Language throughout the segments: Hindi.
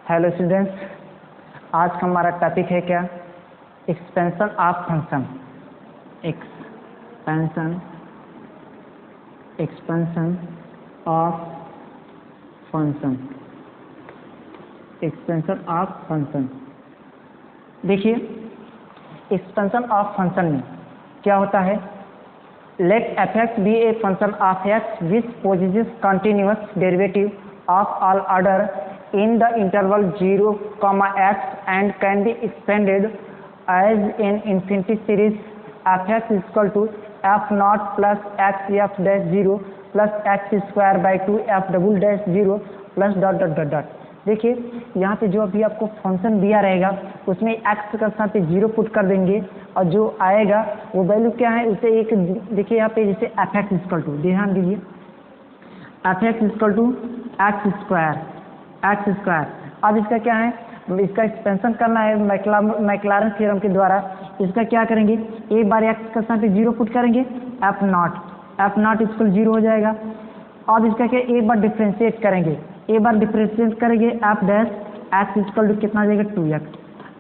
हेलो स्टूडेंट्स, आज का हमारा टॉपिक है क्या? Expansion of function. Expansion of function. Expansion of function. देखिए, एक्सपेंशन ऑफ फंक्शन में क्या होता है? Let f(x) be a function of x which possesses continuous derivative of all order in the interval 0, x and can be expanded as an infinity series f(x) equal to f0 plus x f dash 0 plus x square by 2 f double dash 0 plus dot dot dot dot। देखिए, यहाँ पे जो अभी आपको फंक्शन दिया रहेगा उसमें x का साथ 0 पुट कर देंगे और जो आएगा वो वैल्यू क्या है उसे एक देखिए यहाँ पे जैसे f(x) इक्वल टू, ध्यान दीजिए, f(x) equal to x square. अब इसका क्या है, इसका एक्सपेंशन करना है मैक्लारन थ्योरम के द्वारा। इसका क्या करेंगे, एक बार x का साथ 0 पुट करेंगे, f0 इक्वल 0 हो जाएगा। अब इसका क्या, एक बार डिफ्रेंशिएट करेंगे, f dash x equal to कितना आ जाएगा 2x।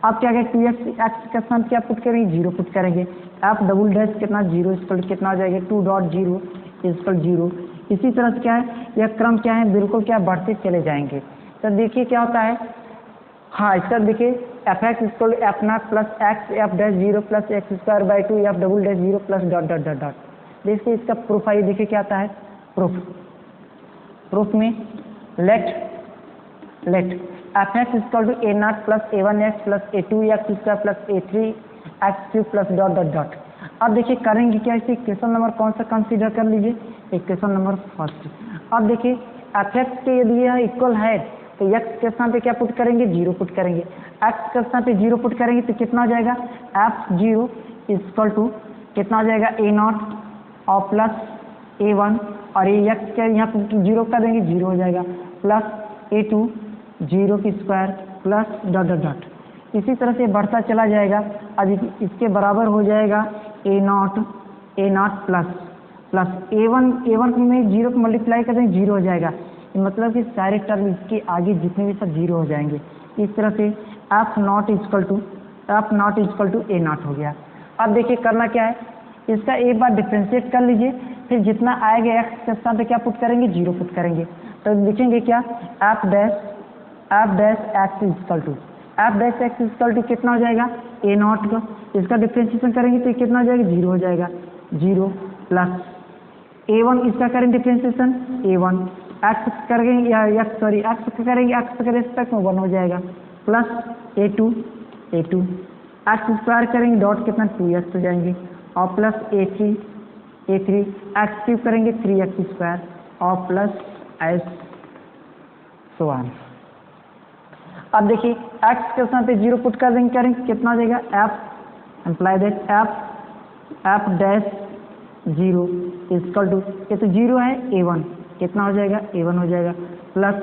अब क्या करें, 2x x का साथ क्या पुट करेंगे, 0 पुट करेंगे, f डबल डैश कितना 0 इक्वल टू कितना आ जाएगा 2.0 इक्वल 0। इसी तरह से क्या है, यह क्रम क्या है, बिल्कुल क्या बढ़ते चले जाएंगे। तो देखिए क्या होता है, हाँ इसका देखिए f(x) equal to f0 plus x f dash 0 plus x square by 2 f double dash 0 plus dot dot dot dot. देखिए इसका प्रूफ आइए, देखिए क्या आता है प्रूफ में let f(x) equal to a0 plus a1x plus a2x square plus a3x cube plus dot dot dot. अब देखिए करेंगे क्या, इसे इक्वेशन नंबर कौन सा कंसीडर कर लीजिए, इक्वेशन नंबर फर्स्ट। अब देखिए f(x) के यदि यह इक्वल है तो x के स्थान पे क्या पुट करेंगे, 0 पुट करेंगे, x के स्थान पे 0 पुट करेंगे तो कितना हो जाएगा, f0 इक्वल टू कितना हो जाएगा a0 और प्लस a1 और ये x के यहाँ पर 0 कर देंगे, 0 हो जाएगा, प्लस a2 0 की square plus dot dot dot. इसी तरह से बढ़ता चला जाएगा। अब इसके बराबर हो जाएगा a0 प्लस a1 में 0 को मल्टीप्लाई कर देंगे, 0 हो जाएगा। मतलब कि सारे टर्म इसके आगे जितने भी सब 0 हो जाएंगे। इस तरह से f0 इक्वल टू a0 हो गया। अब देखिए करना क्या है, इसका एक बार डिफ्रेंशिएट कर लीजिए, फिर जितना आएगा x के साथ क्या पुट करेंगे, 0 पुट करेंगे, तो लिखेंगे क्या, f dash x equal to कितना हो जाएगा a0 का, इसका डिफ्रेंशिएशन करेंगे तो कितना हो जाएगा, 0 हो जाएगा, 0 प्लस a1 इसका करेंगे डिफ्रेंशिएशन a1 x करेंगे x के रेस्पेक्ट में 1 हो जाएगा, प्लस a2 x स्क्वायर करेंगे डॉट कितना 2x हो जाएंगे और प्लस a3 x क्यूब करेंगे 3x स्क्वायर और प्लस s सो ऑन। अब देखिए x के साथ 0 पुट कर देंगे, करेंगे कितना हो जाएगा, f imply that f dash 0 equal to, ये तो 0 है a1 कितना हो जाएगा, a1 हो जाएगा, प्लस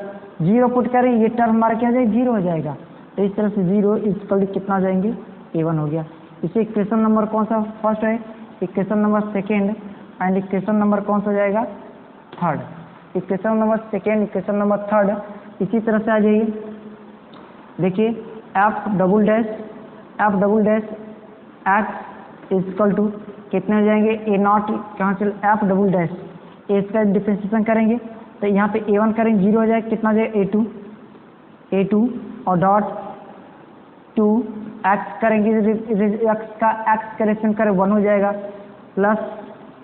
0 पुट करें, ये टर्म हमारा क्या हो जाएगा, 0 हो जाएगा। तो इस तरह से 0 इक्वल टू कितना हो जाएंगे, a1 हो गया। इसे इक्वेशन नंबर कौन सा फर्स्ट है, equation number second and equation number कौन सा हो जाएगा, third. Equation number second, equation number third इसी तरह से आ जाइए। देखिए f double dash x equal to कितने हो जाएंगे, a0 कहाँ से f डबल डैश ए का डिफ्रेंशिएशन करेंगे तो यहाँ पे a1 करेंगे, 0 हो जाएगा, कितना हो जाएगा a2 और डॉट 2 x करेंगे, x का रेशन करें 1 हो जाएगा, प्लस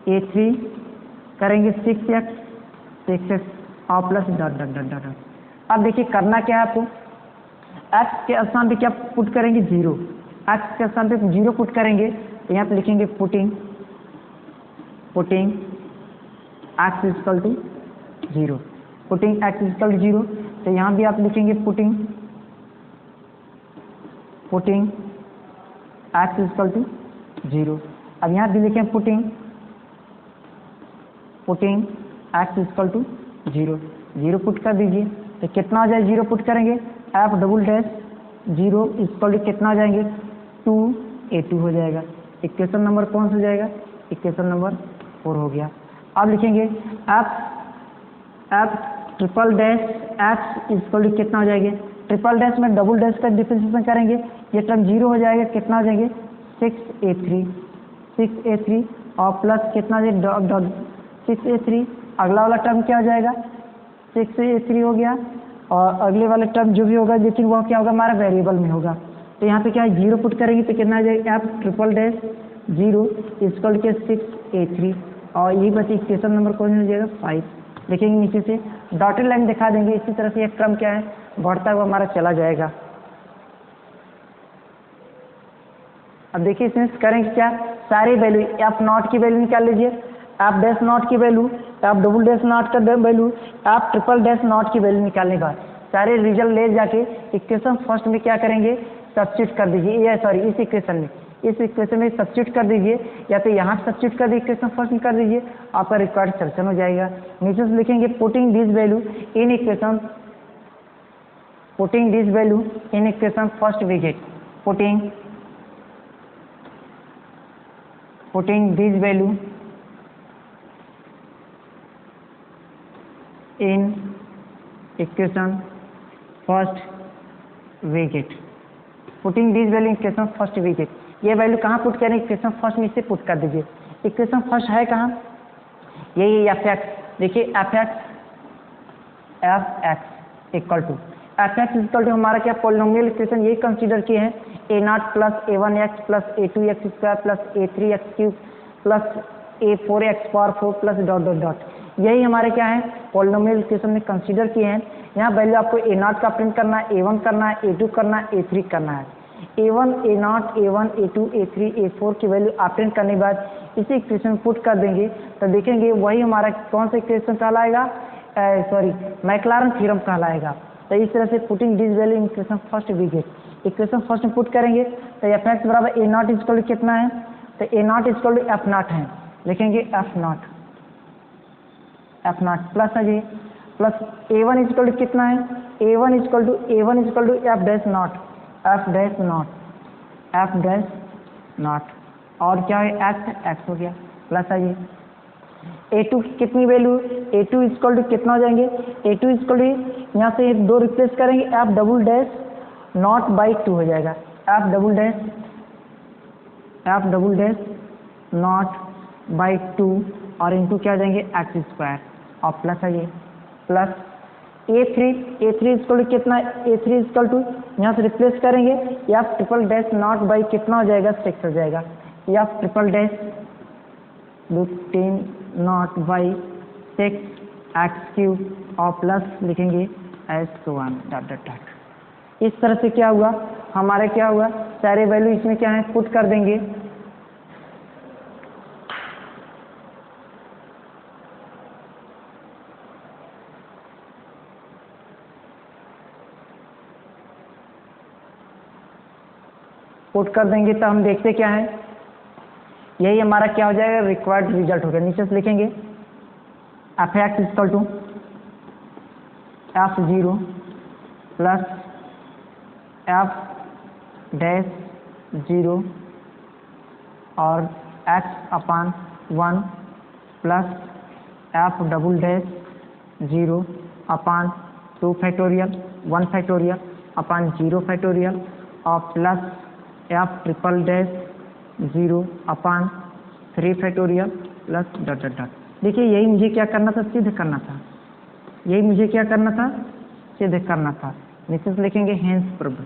a3 करेंगे 6x और plus dot dot dot dot. अब देखिए करना क्या है आपको, x के स्थान पे क्या पुट करेंगे, 0, x के स्थान पे 0 पुट करेंगे तो यहाँ पे लिखेंगे putting x equal to 0, putting x equal to 0, तो यहाँ भी आप लिखेंगे पुटिंग x इक्वल टू 0। अब यहाँ भी लिखें putting x equal to 0 put कर दीजिए तो कितना हो जाए, 0 पुट करेंगे, f double dash 0 equal to कितना हो जाएंगे 2a2 हो जाएगा। इक्वेशन नंबर कौन सा हो जाएगा, इक्वेशन नंबर 4 हो गया। अब लिखेंगे f triple dash x equal to कितना हो जाएगा, ट्रिपल डैश में डबल डैश का डिफरेंशिएशन करेंगे, ये टर्म 0 हो जाएगा, कितना हो जाएंगे 6a3 और प्लस कितना डॉट 6a3, अगला वाला टर्म क्या हो जाएगा 6a3 हो गया, और अगले वाले टर्म जो भी होगा लेकिन वो क्या होगा हमारा वेरिएबल में होगा, तो यहाँ पे क्या है 0 पुट करेंगे तो कितना आ जाएगा एफ ट्रिपल डैश 0 इक्वल के 6a3, और यही बस इक्वेशन नंबर कौन हो जाएगा 5। देखेंगे नीचे से डॉटेड लाइन दिखा देंगे, इसी तरह से एक क्रम क्या है बढ़ता हुआ हमारा चला जाएगा। अब देखिए इसमें करेंगे क्या, सारे वैल्यू एफ नॉट की वैल्यू निकाल लीजिए, एफ डैश नॉट की value, F double dash naught का value, F triple dash naught की वैल्यू निकालने के बाद सारे रिजल्ट ले जाके इक्वेशन फर्स्ट में क्या करेंगे सब्स्टिट्यूट कर दीजिए, या सॉरी इस इक्वेशन में सब्स्टिट्यूट कर दीजिए, या तो यहाँ सब्स्टिट्यूट कर दीजिए इक्वेशन फर्स्ट में कर दीजिए, आपका रिक्वायर्ड सॉल्यूशन हो जाएगा। नीचे से लिखेंगे putting this value in equation first we get putting this value in equation first we get putting this value equation first we get, ये वैल्यू कहाँ पुट करें इक्वेशन फर्स्ट में इसे पुट कर दीजिए। इक्वेशन फर्स्ट है कहाँ, यही एफ एक्स, देखिए एफ एक्स इक्वल टू हमारा क्या पॉलिनोमियल इक्वेशन यही कंसीडर किए हैं a0 plus a1x plus a2x square plus a3x cube plus a4x power 4 plus dot dot dot, यही हमारे क्या है पॉलिनोमियल इक्वेशन में कंसीडर किए हैं। यहाँ वैल्यू आपको a0 का प्रिंट करना है, a1 करना है, a2 करना है, a3 करना है, a1 a0 a1 a2 a3 a4 की वैल्यू आप प्रिंट करने के बाद इसी इक्वेशन पुट कर देंगे तो देखेंगे वही हमारा कौन सा इक्वेशन कहलाएगा, मैक्लारन थ्योरम कहलाएगा। तो इस तरह से putting this value equation first we get, equation first में पुट करेंगे तो एफ एक्स बराबर a0 इक्वल कितना है, तो a0 equal to F not है, लिखेंगे एफ नॉट प्लस है जी प्लस a1 इक्वल टू कितना है, a1 equal to f dash naught और क्या है एक्स हो गया प्लस है जी। a2 की कितनी वैल्यू, a2 इक्वल टू कितना हो जाएंगे, a2 इक्वल टू यहाँ से 2 रिप्लेस करेंगे f double dash not by 2 हो जाएगा, F double dash not by 2 और इनटू क्या हो जाएंगे एक्स स्क्वायर और प्लस है ये प्लस a3 इक्वल टू कितना, a3 इक्वल टू यहाँ से रिप्लेस करेंगे F triple dash not by कितना हो जाएगा 6 हो जाएगा, f triple dash 10 not by 6 x cube और प्लस लिखेंगे एस 1 डॉट डॉट डॉट। इस तरह से क्या हुआ हमारे क्या हुआ सारे वैल्यू इसमें क्या है पुट कर देंगे। पुट कर देंगे तो हम देखते क्या है यही हमारा क्या हो जाएगा रिक्वायर्ड रिजल्ट हो गया। नीचे से लिखेंगे f x equal to f0 plus F dash 0 और x upon 1 plus f double dash 0 upon 2 factorial 1 factorial upon 0 factorial और plus f triple dash 0 upon 3 factorial plus dot dot dot. देखिए यही मुझे क्या करना था सिद्ध करना था, यही मुझे क्या करना था सिद्ध करना था। नीचे से लिखेंगे हेंस प्रूव्ड।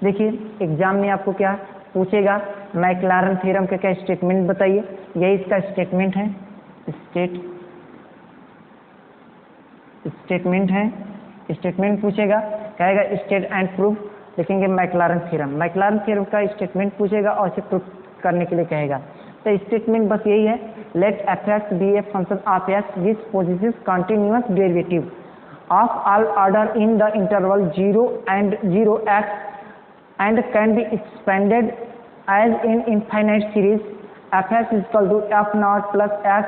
देखिए एग्जाम में आपको क्या पूछेगा मैक्लारन थ्योरम का क्या स्टेटमेंट बताइए, यही इसका स्टेटमेंट है, स्टेटमेंट पूछेगा कहेगा स्टेट एंड प्रूफ, लिखेंगे मैक्लारन थ्योरम का स्टेटमेंट पूछेगा और इसे प्रूफ करने के लिए कहेगा। तो स्टेटमेंट बस यही है let F x be a function of x which possesses continuous derivative of all order in the interval 0 x and can be expanded as in infinite series f x is equal to f naught plus x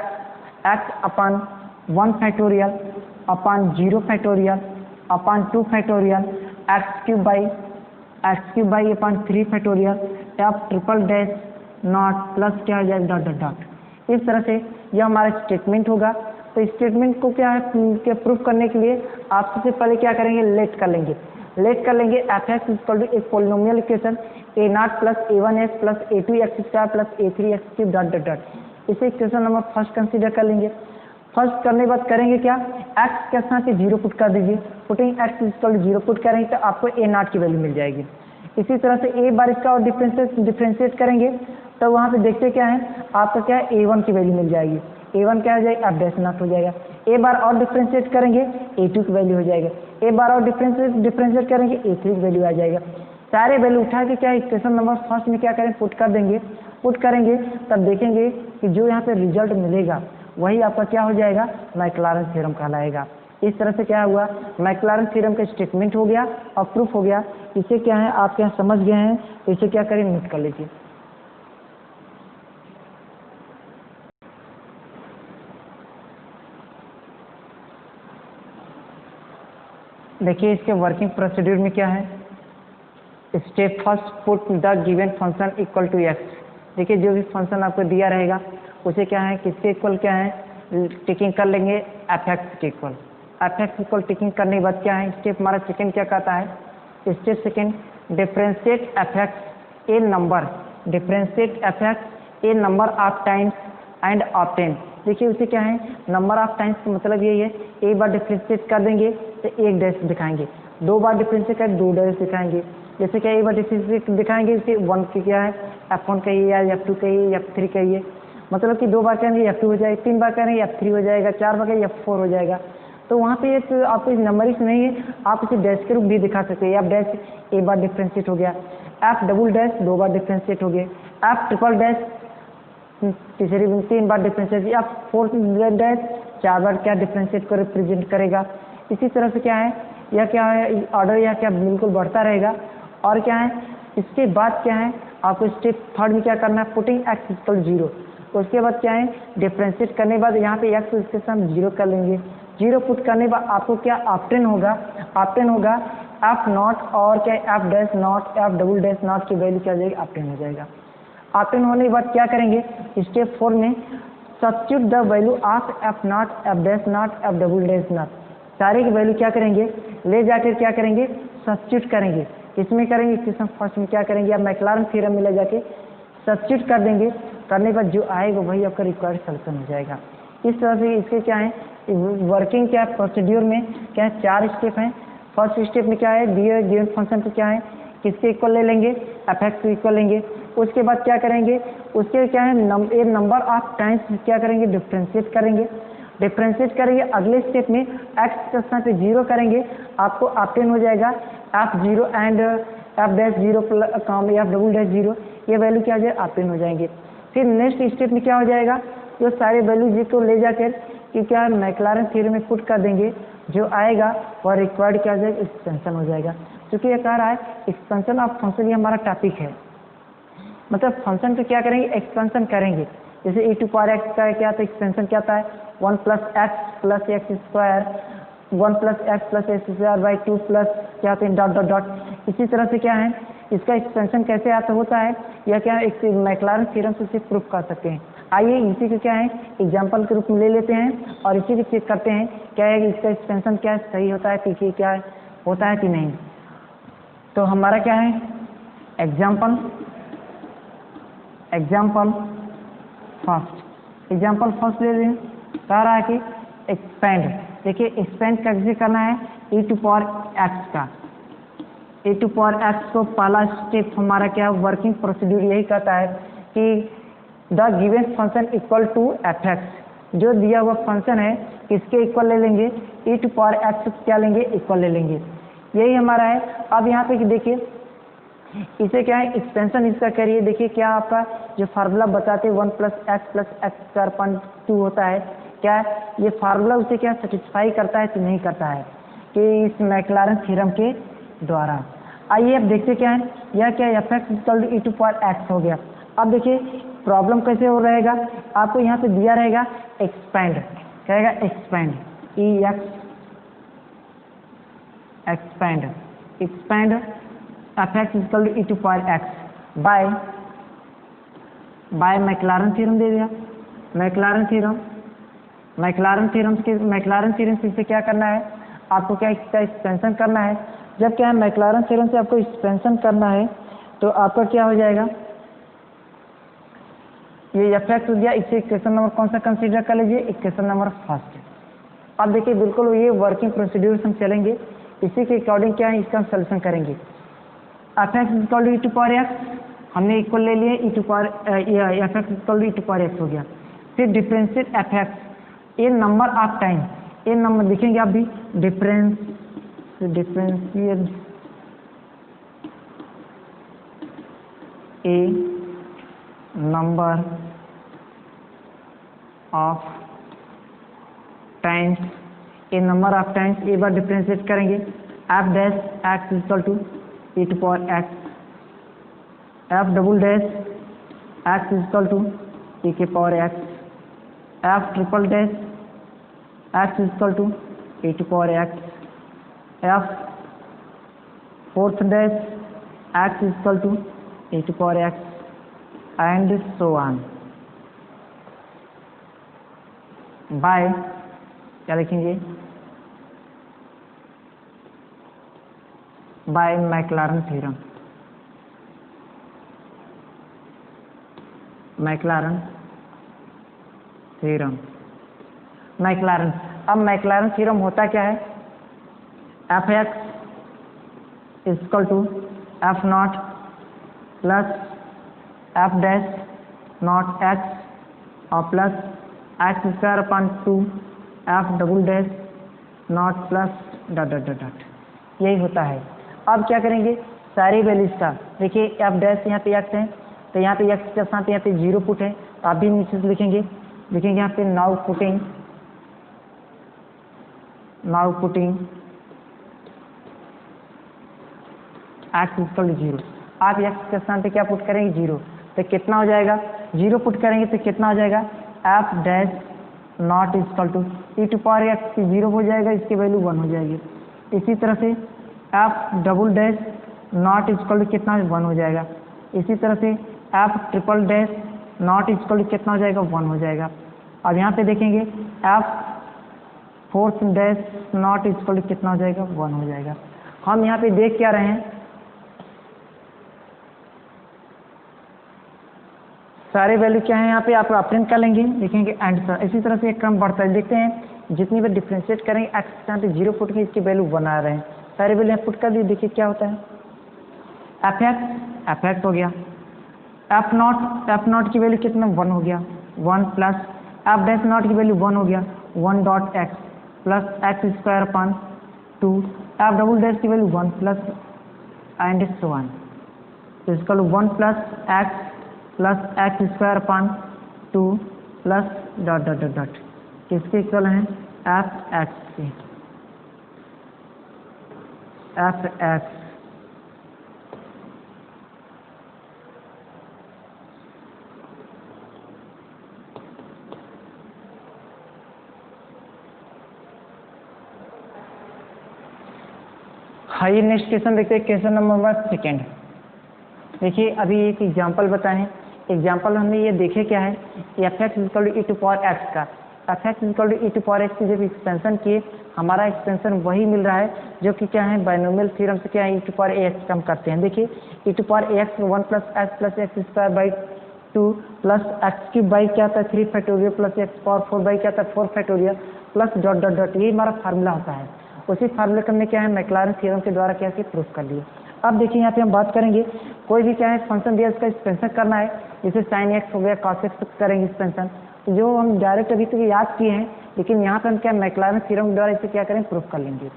upon 1 factorial upon 0 factorial upon 2 factorial x cube by upon 3 factorial f triple dash not plus क्या हो जाएगा डॉट डॉट डॉट। इस तरह से यह हमारा स्टेटमेंट होगा। तो स्टेटमेंट को क्या है प्रूफ करने के लिए आप सबसे पहले क्या करेंगे, लेट कर लेंगे एफ एक्स इक्वल टू एक polynomial equation a naught plus a one x plus a two x square plus a three x cube dot dot dot. इसे इक्वेशन नंबर फर्स्ट कंसीडर कर लेंगे। फर्स्ट करने के बाद करेंगे क्या, एक्स के साथ जीरो पुट कर दीजिए। Putting x equal to zero put करेंगे तो आपको ए नॉट की वैल्यू मिल जाएगी। इसी तरह से एक बार इसका और डिफ्रेंशिएट करेंगे तो वहाँ पे देखते क्या है, आपका क्या है ए वन की वैल्यू मिल जाएगी। ए वन क्या हो जाएगा, एफ डैश नॉट हो जाएगा। एक बार और डिफ्रेंशिएट करेंगे ए टू की वैल्यू हो जाएगा। एक बार और डिफ्रेंशिएट करेंगे ए थ्री की वैल्यू आ जाएगा। सारे वैल्यू उठा के क्या इक्वेशन नंबर फर्स्ट में क्या करें, पुट कर देंगे। पुट करेंगे तब देखेंगे कि जो यहाँ पे रिजल्ट मिलेगा वही आपका क्या हो जाएगा, मैक्लारन थ्योरम कहलाएगा। इस तरह से क्या हुआ, मैक्लारन थ्योरम का स्टेटमेंट हो गया और प्रूफ हो गया। इसे क्या है आप क्या समझ गए हैं, इसे क्या करें नोट कर लीजिए। देखिए इसके वर्किंग प्रोसीड्यूर में क्या है, step first put the given function equal to x. देखिए जो भी फंक्शन आपको दिया रहेगा उसे क्या है, किसके इक्वल क्या है, टिकिंग कर लेंगे एफ एक्स के equal. F x equal ticking करने के बाद क्या है, स्टेप हमारा सेकंड क्या कहता है, step second differentiate F X a number, differentiate F X a number of times and obtain. देखिए उसे क्या है, नंबर ऑफ टाइम्स का मतलब यही है, एक बार डिफरेंशिएट कर देंगे तो एक डैश दिखाएंगे, दो बार डिफरेंशिएट कर दो डैश दिखाएंगे। जैसे क्या एक बार डिफरेंशिएट दिखाएंगे इसे वन की क्या है, F1 कहिए या F2 कहिए F3 कहिए, मतलब कि दो बार करेंगे F2 हो जाएगा, तीन बार करेंगे F3 हो जाएगा, चार बार करेंगे F4 हो जाएगा। तो वहाँ पे एक आपको नंबरिश नहीं है, आप इसे डैश के रूप भी दिखा सकते हैं। एफ डैश एक बार डिफरेंशिएट हो गया, एफ डबल डैश दो बार डिफरेंशिएट हो गया, एफ ट्रिपल डैश तीसरी तीन बार डिफरेंशिएट, या फोर्थ डैश चार बार क्या डिफरेंशिएट को रिप्रेजेंट करेगा। इसी तरह से क्या है, यह क्या है ऑर्डर यह क्या बिल्कुल बढ़ता रहेगा। और क्या है इसके बाद क्या है, आपको स्टेप थर्ड में क्या करना है, पुटिंग एक्स इक्वल जीरो। उसके बाद क्या है, डिफरेंशिएट करने के बाद यहाँ पे एक्स इसके साथ जीरो कर लेंगे। जीरो पुट करने के बाद आपको क्या ऑप्टेन होगा, ऑप्टेन होगा एफ नॉट और क्या F dash nought F double dash naught की वैल्यू क्या हो जाएगी, ऑप्टेन हो जाएगा। ऑप्टेन होने के बाद क्या करेंगे, स्टेप फोर में substitute the value of F nought f dash nought F double dash not, सारे की वैल्यू क्या करेंगे, ले जाकर क्या करेंगे, सब्स्टिट्यूट करेंगे। इसमें करेंगे इक्वेशन फर्स्ट में क्या करेंगे, आप मैक्लारन थ्योरम में ले जाके सब्स्टिट्यूट कर देंगे। करने के बाद जो आएगा वही आपका रिक्वायर्ड सॉल्यूशन हो जाएगा। इस तरह से इसके क्या है वर्किंग क्या प्रोसीड्यूर में क्या है, चार स्टेप हैं। फर्स्ट स्टेप में क्या है, दिए गिवन फंक्शन को क्या है किसके इक्वल ले लेंगे, एफ एक्स को इक्वल लेंगे। उसके बाद क्या करेंगे, उसके क्या है ए नंबर ऑफ टाइम्स क्या करेंगे, डिफरेंशिएट करेंगे। डिफरेंशिएट करेंगे अगले स्टेप में एक्स के साथ जीरो करेंगे, आपको ऑप्टेन हो जाएगा f zero and F dash zero com F double dash zero, ये वैल्यू क्या हो जाएगा, ऑप्टेन हो जाएंगे। फिर नेक्स्ट स्टेप में क्या हो जाएगा, जो सारे वैल्यू जी को ले जाकर कि क्या मैक्लारन थ्योरम में पुट कर देंगे, जो आएगा वह रिक्वायर्ड क्या हो जाएगा, एक्सपेंशन हो जाएगा। क्योंकि ये कह रहा है एक्सपेंशन ऑफ फंक्शन, ये हमारा टॉपिक है, मतलब फंक्शन को क्या करेंगे, एक्सपेंशन करेंगे। जैसे e टू पावर एक्स का है क्या, तो एक्सपेंशन क्या आता है, one plus x square, one plus x square by two plus क्या होते हैं डॉट डॉट डॉट। इसी तरह से क्या है इसका एक्सपेंशन कैसे आता होता है, या क्या एक मैक्लारन थ्योरम से इसे प्रूफ कर सकते हैं। आइए इसी को क्या है एग्जाम्पल के रूप में ले लेते हैं और इसी को चेक करते हैं क्या है कि इसका एक्सपेंशन क्या है, सही होता है कि क्या होता है कि नहीं। तो हमारा क्या है एग्जाम्पल फर्स्ट ले लें। कह रहा है कि एक्सपेंड, देखिए एक्सपेंड कैसे करना है, e टू पावर एक्स का, e टू पावर एक्स को पहला स्टेप हमारा क्या वर्किंग प्रोसीड्यूर यही कहता है कि the given function equal to f x, जो दिया हुआ फंक्शन है किसके इक्वल ले लेंगे, e टू पावर एक्स क्या लेंगे, इक्वल ले लेंगे। यही हमारा है। अब यहाँ पे देखिए इसे क्या है एक्सपेंशन इसका करिए। देखिए क्या आपका जो फार्मूला बताते हैं one plus x square point two होता है, क्या ये फार्मूला उसे क्या सेटिस्फाई करता है कि नहीं करता है कि इस मैक्लारन थ्योरम के द्वारा। आइए अब देखते क्या है, यह क्या f x equal to E to power x हो गया। अब देखिए प्रॉब्लम कैसे हो रहेगा, आपको यहाँ पे दिया रहेगा एक्सपेंड, कहेगा expand E expand F x equal to E to power X by Maclaurin theorem दे दिया। मैक्लारन थ्योरम मैक्लारन थ्योरम से क्या करना है, आपको क्या इसका एक्सपेंशन करना है। जब क्या है मैक्लारन थ्योरम से आपको एक्सपेंशन करना है तो आपका क्या हो जाएगा, ये एफ एक्स हो गया। इसे इक्वेशन नंबर कौन सा कंसीडर कर लीजिए, इक्वेशन नंबर फर्स्ट। अब देखिए बिल्कुल ये वर्किंग प्रोसीड्यूर हम चलेंगे, इसी के अकॉर्डिंग क्या है इसका हम सोल्यूशन करेंगे। F x equal to E to power X हमने इक्वल ले लिए, E to power F x equal to E to power x हो गया। फिर differentiate F X a number of time, a number लिखेंगे आप भी, differentiate a number of times, a number of times एक बार डिफरेंशिएट करेंगे, F dash x equal to E to power x, F double dash x equal to ई के power x, F triple dash x equal to E to power x, F fourth dash x equal to E to power X and so on. By क्या लिखेंगे, by Maclaurin theorem, Maclaurin theorem, Maclaurin. अब मैक्लारन थ्योरम होता क्या है, F x equal to F not plus F dash naught X और plus x square upon 2 F double dash not plus dot dot dot dot, यही होता है। अब क्या करेंगे, सारी वैल्यूज का देखिए, एफ डैश यहाँ पे एक्स है तो यहाँ पे एक्स के साथ यहाँ पे 0 पुट है, तो आप भी नीचे से लिखेंगे यहाँ पे now putting x equal to 0। आप एक्स के स्थान पे क्या पुट करेंगे 0, तो कितना हो जाएगा, 0 पुट करेंगे तो कितना हो जाएगा, f dash not equal to E to power x की 0 हो जाएगा, इसकी वैल्यू 1 हो जाएगी। इसी तरह से f double dash not equal to कितना 1 हो जाएगा। इसी तरह से f triple dash not equal to कितना हो जाएगा 1 हो जाएगा। अब यहाँ पे देखेंगे f fourth dash not equal to कितना हो जाएगा 1 हो जाएगा। हम यहाँ पे देख क्या रहे हैं, सारे वैल्यू क्या है यहाँ पे आप प्रिंट कर लेंगे, देखेंगे एंड इसी तरह से एक क्रम बढ़ता है। देखते हैं जितनी बार डिफ्रेंशिएट करेंगे एक्स यहाँ पे 0 पुट के इसकी वैल्यू 1 आ रहे हैं, सारे वैल्यू यहाँ पुट कर दिए, देखिए क्या होता है, एफ एक्स हो गया, एफ नॉट की वैल्यू कितना 1 हो गया, 1 प्लस एफ डैश नॉट की वैल्यू 1 हो गया 1 dot X plus x square upon 2, F double dash की value 1 plus and so on, equal 1 plus x square upon 2 plus dot dot dot dot, किसके इक्वल हैं, एफ एक्स के, एफ एक्स आइए नेक्स्ट क्वेश्चन देखते हैं, क्वेश्चन नंबर 2। देखिए अभी एक एग्जांपल बताएं, एग्जांपल हमने ये देखे क्या है, F x equal to E to power X का, F x equal to E to power x की जब एक्सपेंशन किए हमारा एक्सपेंशन वही मिल रहा है जो कि क्या है बाइनोमियल थ्योरम से क्या है ई टू पावर एक्स कम करते हैं। देखिए E to power X 1 plus x square by 2 plus x cube by क्या था 3 factorial plus x power 4 by क्या था 4 factorial plus dot dot dot, यही हमारा फार्मूला होता है। उसी फार्मूले को हमने क्या है मैक्लारन थ्योरम के द्वारा क्या प्रूफ कर लिए। अब देखिए यहाँ पे हम बात करेंगे, कोई भी क्या है फंक्शन दिया इसका एक्सपेंशन करना है, जैसे साइन एक्स हो गया कॉस एक्स करेंगे एक्सपेंशन, जो हम डायरेक्ट अभी तक याद किए हैं, लेकिन यहाँ पे हम क्या मैक्लारन थ्योरम के द्वारा इसे क्या करें प्रूफ कर लेंगे।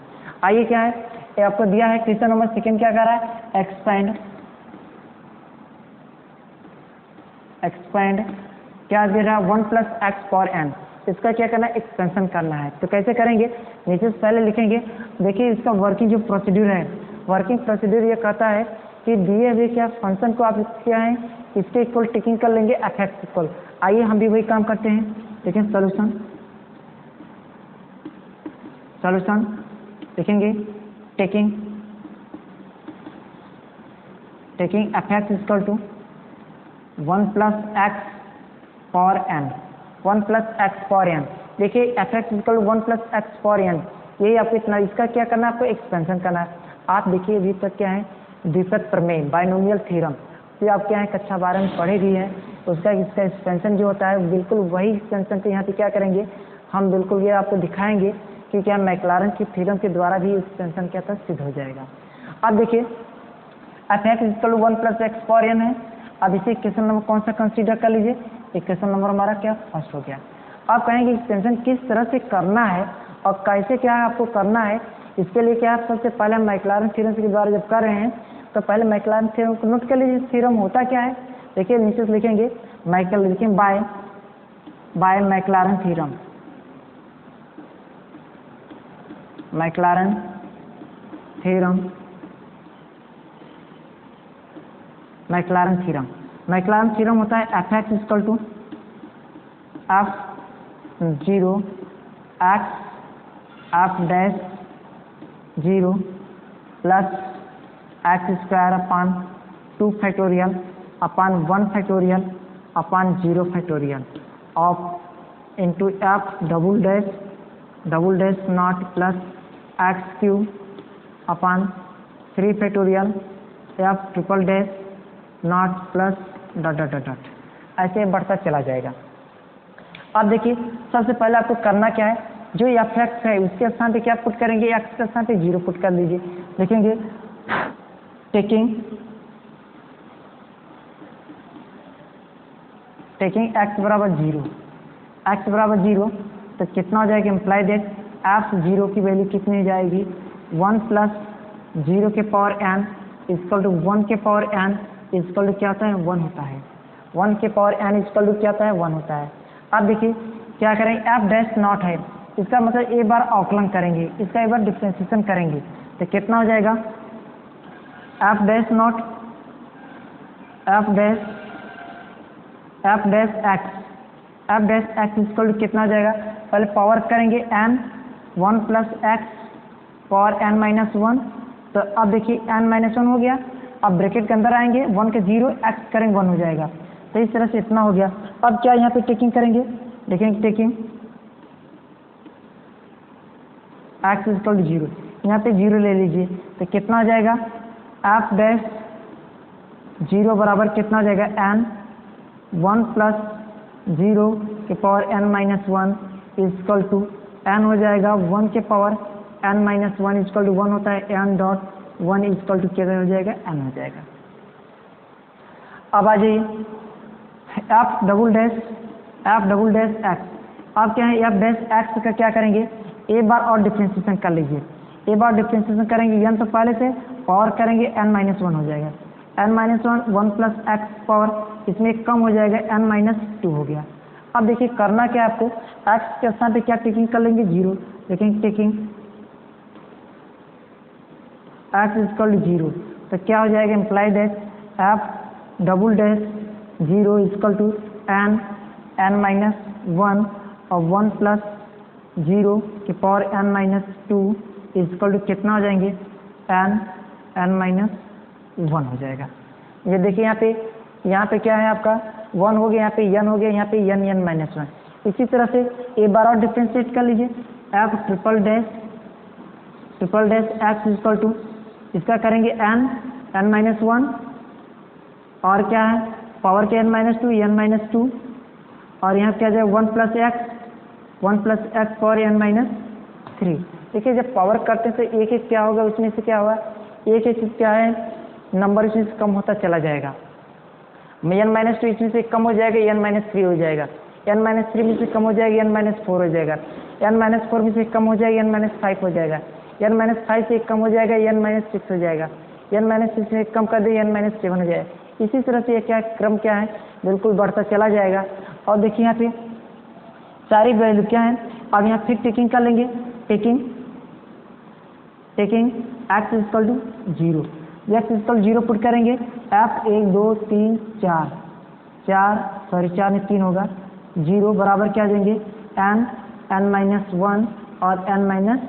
आइए क्या है ये आपको दिया है, क्वेश्चन नंबर 2 क्या कर रहा है, एक्सपेंड क्या दे रहा है 1 प्लस एक्स पावर एन, इसका क्या करना है एक्सपेंशन करना है। तो कैसे करेंगे, नीचे से पहले लिखेंगे, देखिए इसका वर्किंग जो प्रोसीड्यूर है, वर्किंग प्रोसीड्यूर ये कहता है कि दिए हुए क्या फंक्शन को आप क्या है इसके इक्वल टेकिंग कर लेंगे एफ एक्स इक्वल। आइए हम भी वही काम करते हैं, देखिए सॉल्यूशन लिखेंगे, taking F x equal to 1 plus x power N, 1 plus x power N. देखिए F x equal to 1 plus x power N, यही आपको इतना, इसका क्या करना है आपको एक्सपेंशन करना है। आप देखिए अभी तक क्या है द्विपद प्रमेय बाइनोमियल थ्योरम, ये आप क्या है कक्षा 12 में पढ़े भी हैं, उसका इसका एक्सपेंशन जो होता है बिल्कुल वही एक्सपेंशन को यहाँ पे क्या करेंगे हम बिल्कुल ये आपको दिखाएंगे कि क्या मैक्लारन की थ्योरम के द्वारा भी एक्सपेंशन क्या था सिद्ध हो जाएगा। अब देखिए F x equal to 1 plus x power n है। अब इसे क्वेश्चन नंबर कौन सा कंसीडर कर लीजिए, एक क्वेश्चन नंबर हमारा क्या फर्स्ट हो गया। आप कहेंगे एक्सपेंशन किस तरह से करना है और कैसे क्या है आपको करना है, इसके लिए क्या आप सबसे पहले हम मैक्लारन थ्योरम के द्वारा जब कर रहे हैं तो पहले मैक्लारन थ्योरम को नोट कर लीजिए। थ्योरम होता क्या है, देखिए नीचे से लिखेंगे माइकल, लिखेंगे by Maclaurin theorem, Maclaurin theorem, Maclaurin theorem. Maclaurin theorem होता है F x equal to f 0 x F dash 0 plus x square upon 2 factorial upon 1 factorial upon 0 factorial of into f double dash not plus x cube upon 3 factorial F triple dash not plus dot dot dot dot, ऐसे बढ़ता चला जाएगा। अब देखिए सबसे पहले आपको करना क्या है, जो एफ एक्स है उसके स्थान पे क्या पुट करेंगे, एक्स के स्थान पे 0 पुट कर लीजिए। देखेंगे टेकिंग एक्स बराबर 0, एक्स बराबर 0 तो कितना हो जाएगा, इम्प्लाई दैट एफ 0 की वैल्यू कितनी हो जाएगी 1 प्लस 0 के पावर एन इक्वल टू 1 के पावर एन इक्वल टू क्या होता है 1 होता है, 1 के पावर एन इक्वल टू क्या होता है 1 होता है। अब देखिए क्या करेंगे, एफ डैश नॉट है, इसका मतलब एक बार अवकलन करेंगे, इसका एक बार डिफरेंशिएशन करेंगे तो कितना हो जाएगा f dash nought f dash x equal to कितना हो जाएगा, पहले पावर करेंगे n 1 plus x power n minus 1, तो अब देखिए एन माइनस 1 हो गया। अब ब्रैकेट के अंदर आएंगे 1 के 0 एक्स करेंगे 1 हो जाएगा, तो इस तरह से इतना हो गया। अब क्या यहाँ पे टेकिंग करेंगे, देखेंगे टेकिंग एक्स इक्वल टू 0, यहाँ पे 0 ले लीजिए तो कितना हो जाएगा एफ डैश 0 बराबर कितना हो जाएगा एन 1 प्लस 0 के power n minus 1 equal to n हो जाएगा 1 के power n minus 1 equal to 1 होता है, एन डॉट 1 इक्वल टू क्या हो जाएगा एन हो जाएगा। अब आ जाइए एफ डबल डैश एक्स, आप क्या है एफ डैश एक्स का क्या करेंगे, एक बार और डिफरेंशिएशन कर लीजिए, एक बार डिफरेंशिएशन करेंगे एन तो पहले से पावर करेंगे एन माइनस 1 हो जाएगा, n minus 1 plus x power इसमें कम हो जाएगा एन माइनस 2 हो गया। अब देखिए करना क्या है आपको, एक्स के स्थान पे क्या टेकिंग कर लेंगे 0, देखेंगे टेकिंग एक्स इक्वल टू 0 तो क्या हो जाएगा, imply that f double dash 0 equal to n minus 1 और 1 प्लस 0 के power n minus 2 equal to कितना हो जाएंगे एन माइनस 1 हो जाएगा। ये देखिए यहाँ पे क्या है आपका 1 हो गया, यहाँ पे एन हो गया, यहाँ पे एन माइनस 1। इसी तरह से एक बार और डिफ्रेंशिएट कर लीजिए, f triple dash x equal to इसका करेंगे एन माइनस 1 और क्या है पावर के एन माइनस 2 और यहाँ क्या जाए 1 plus x power n minus 3। देखिए जब पावर करते हैं तो एक क्या होगा, उसमें से क्या होगा एक क्या है नंबर इसमें से कम होता चला जाएगा, एन माइनस 2 इसमें से कम हो जाएगा एन माइनस 3 हो जाएगा, एन माइनस 3 में से कम हो जाएगा एन माइनस 4 हो जाएगा, एन माइनस 4 में से कम हो जाएगा एन माइनस 5 हो जाएगा, एन माइनस 5 से कम हो जाएगा एन माइनस 6 हो जाएगा, एन माइनस 6 में कम कर दिया एन माइनस 7 हो जाएगा। इसी तरह से क्या क्रम क्या है बिल्कुल बढ़ता चला जाएगा। और देखिए यहाँ पे सारी वैल्यू क्या है, अब यहाँ फिर टेकिंग कर लेंगे, taking x equal to 0, x equal 0 put करेंगे, एफ 1 2 3 4 में 3 होगा, 0 बराबर क्या देंगे एन माइनस 1 और एन माइनस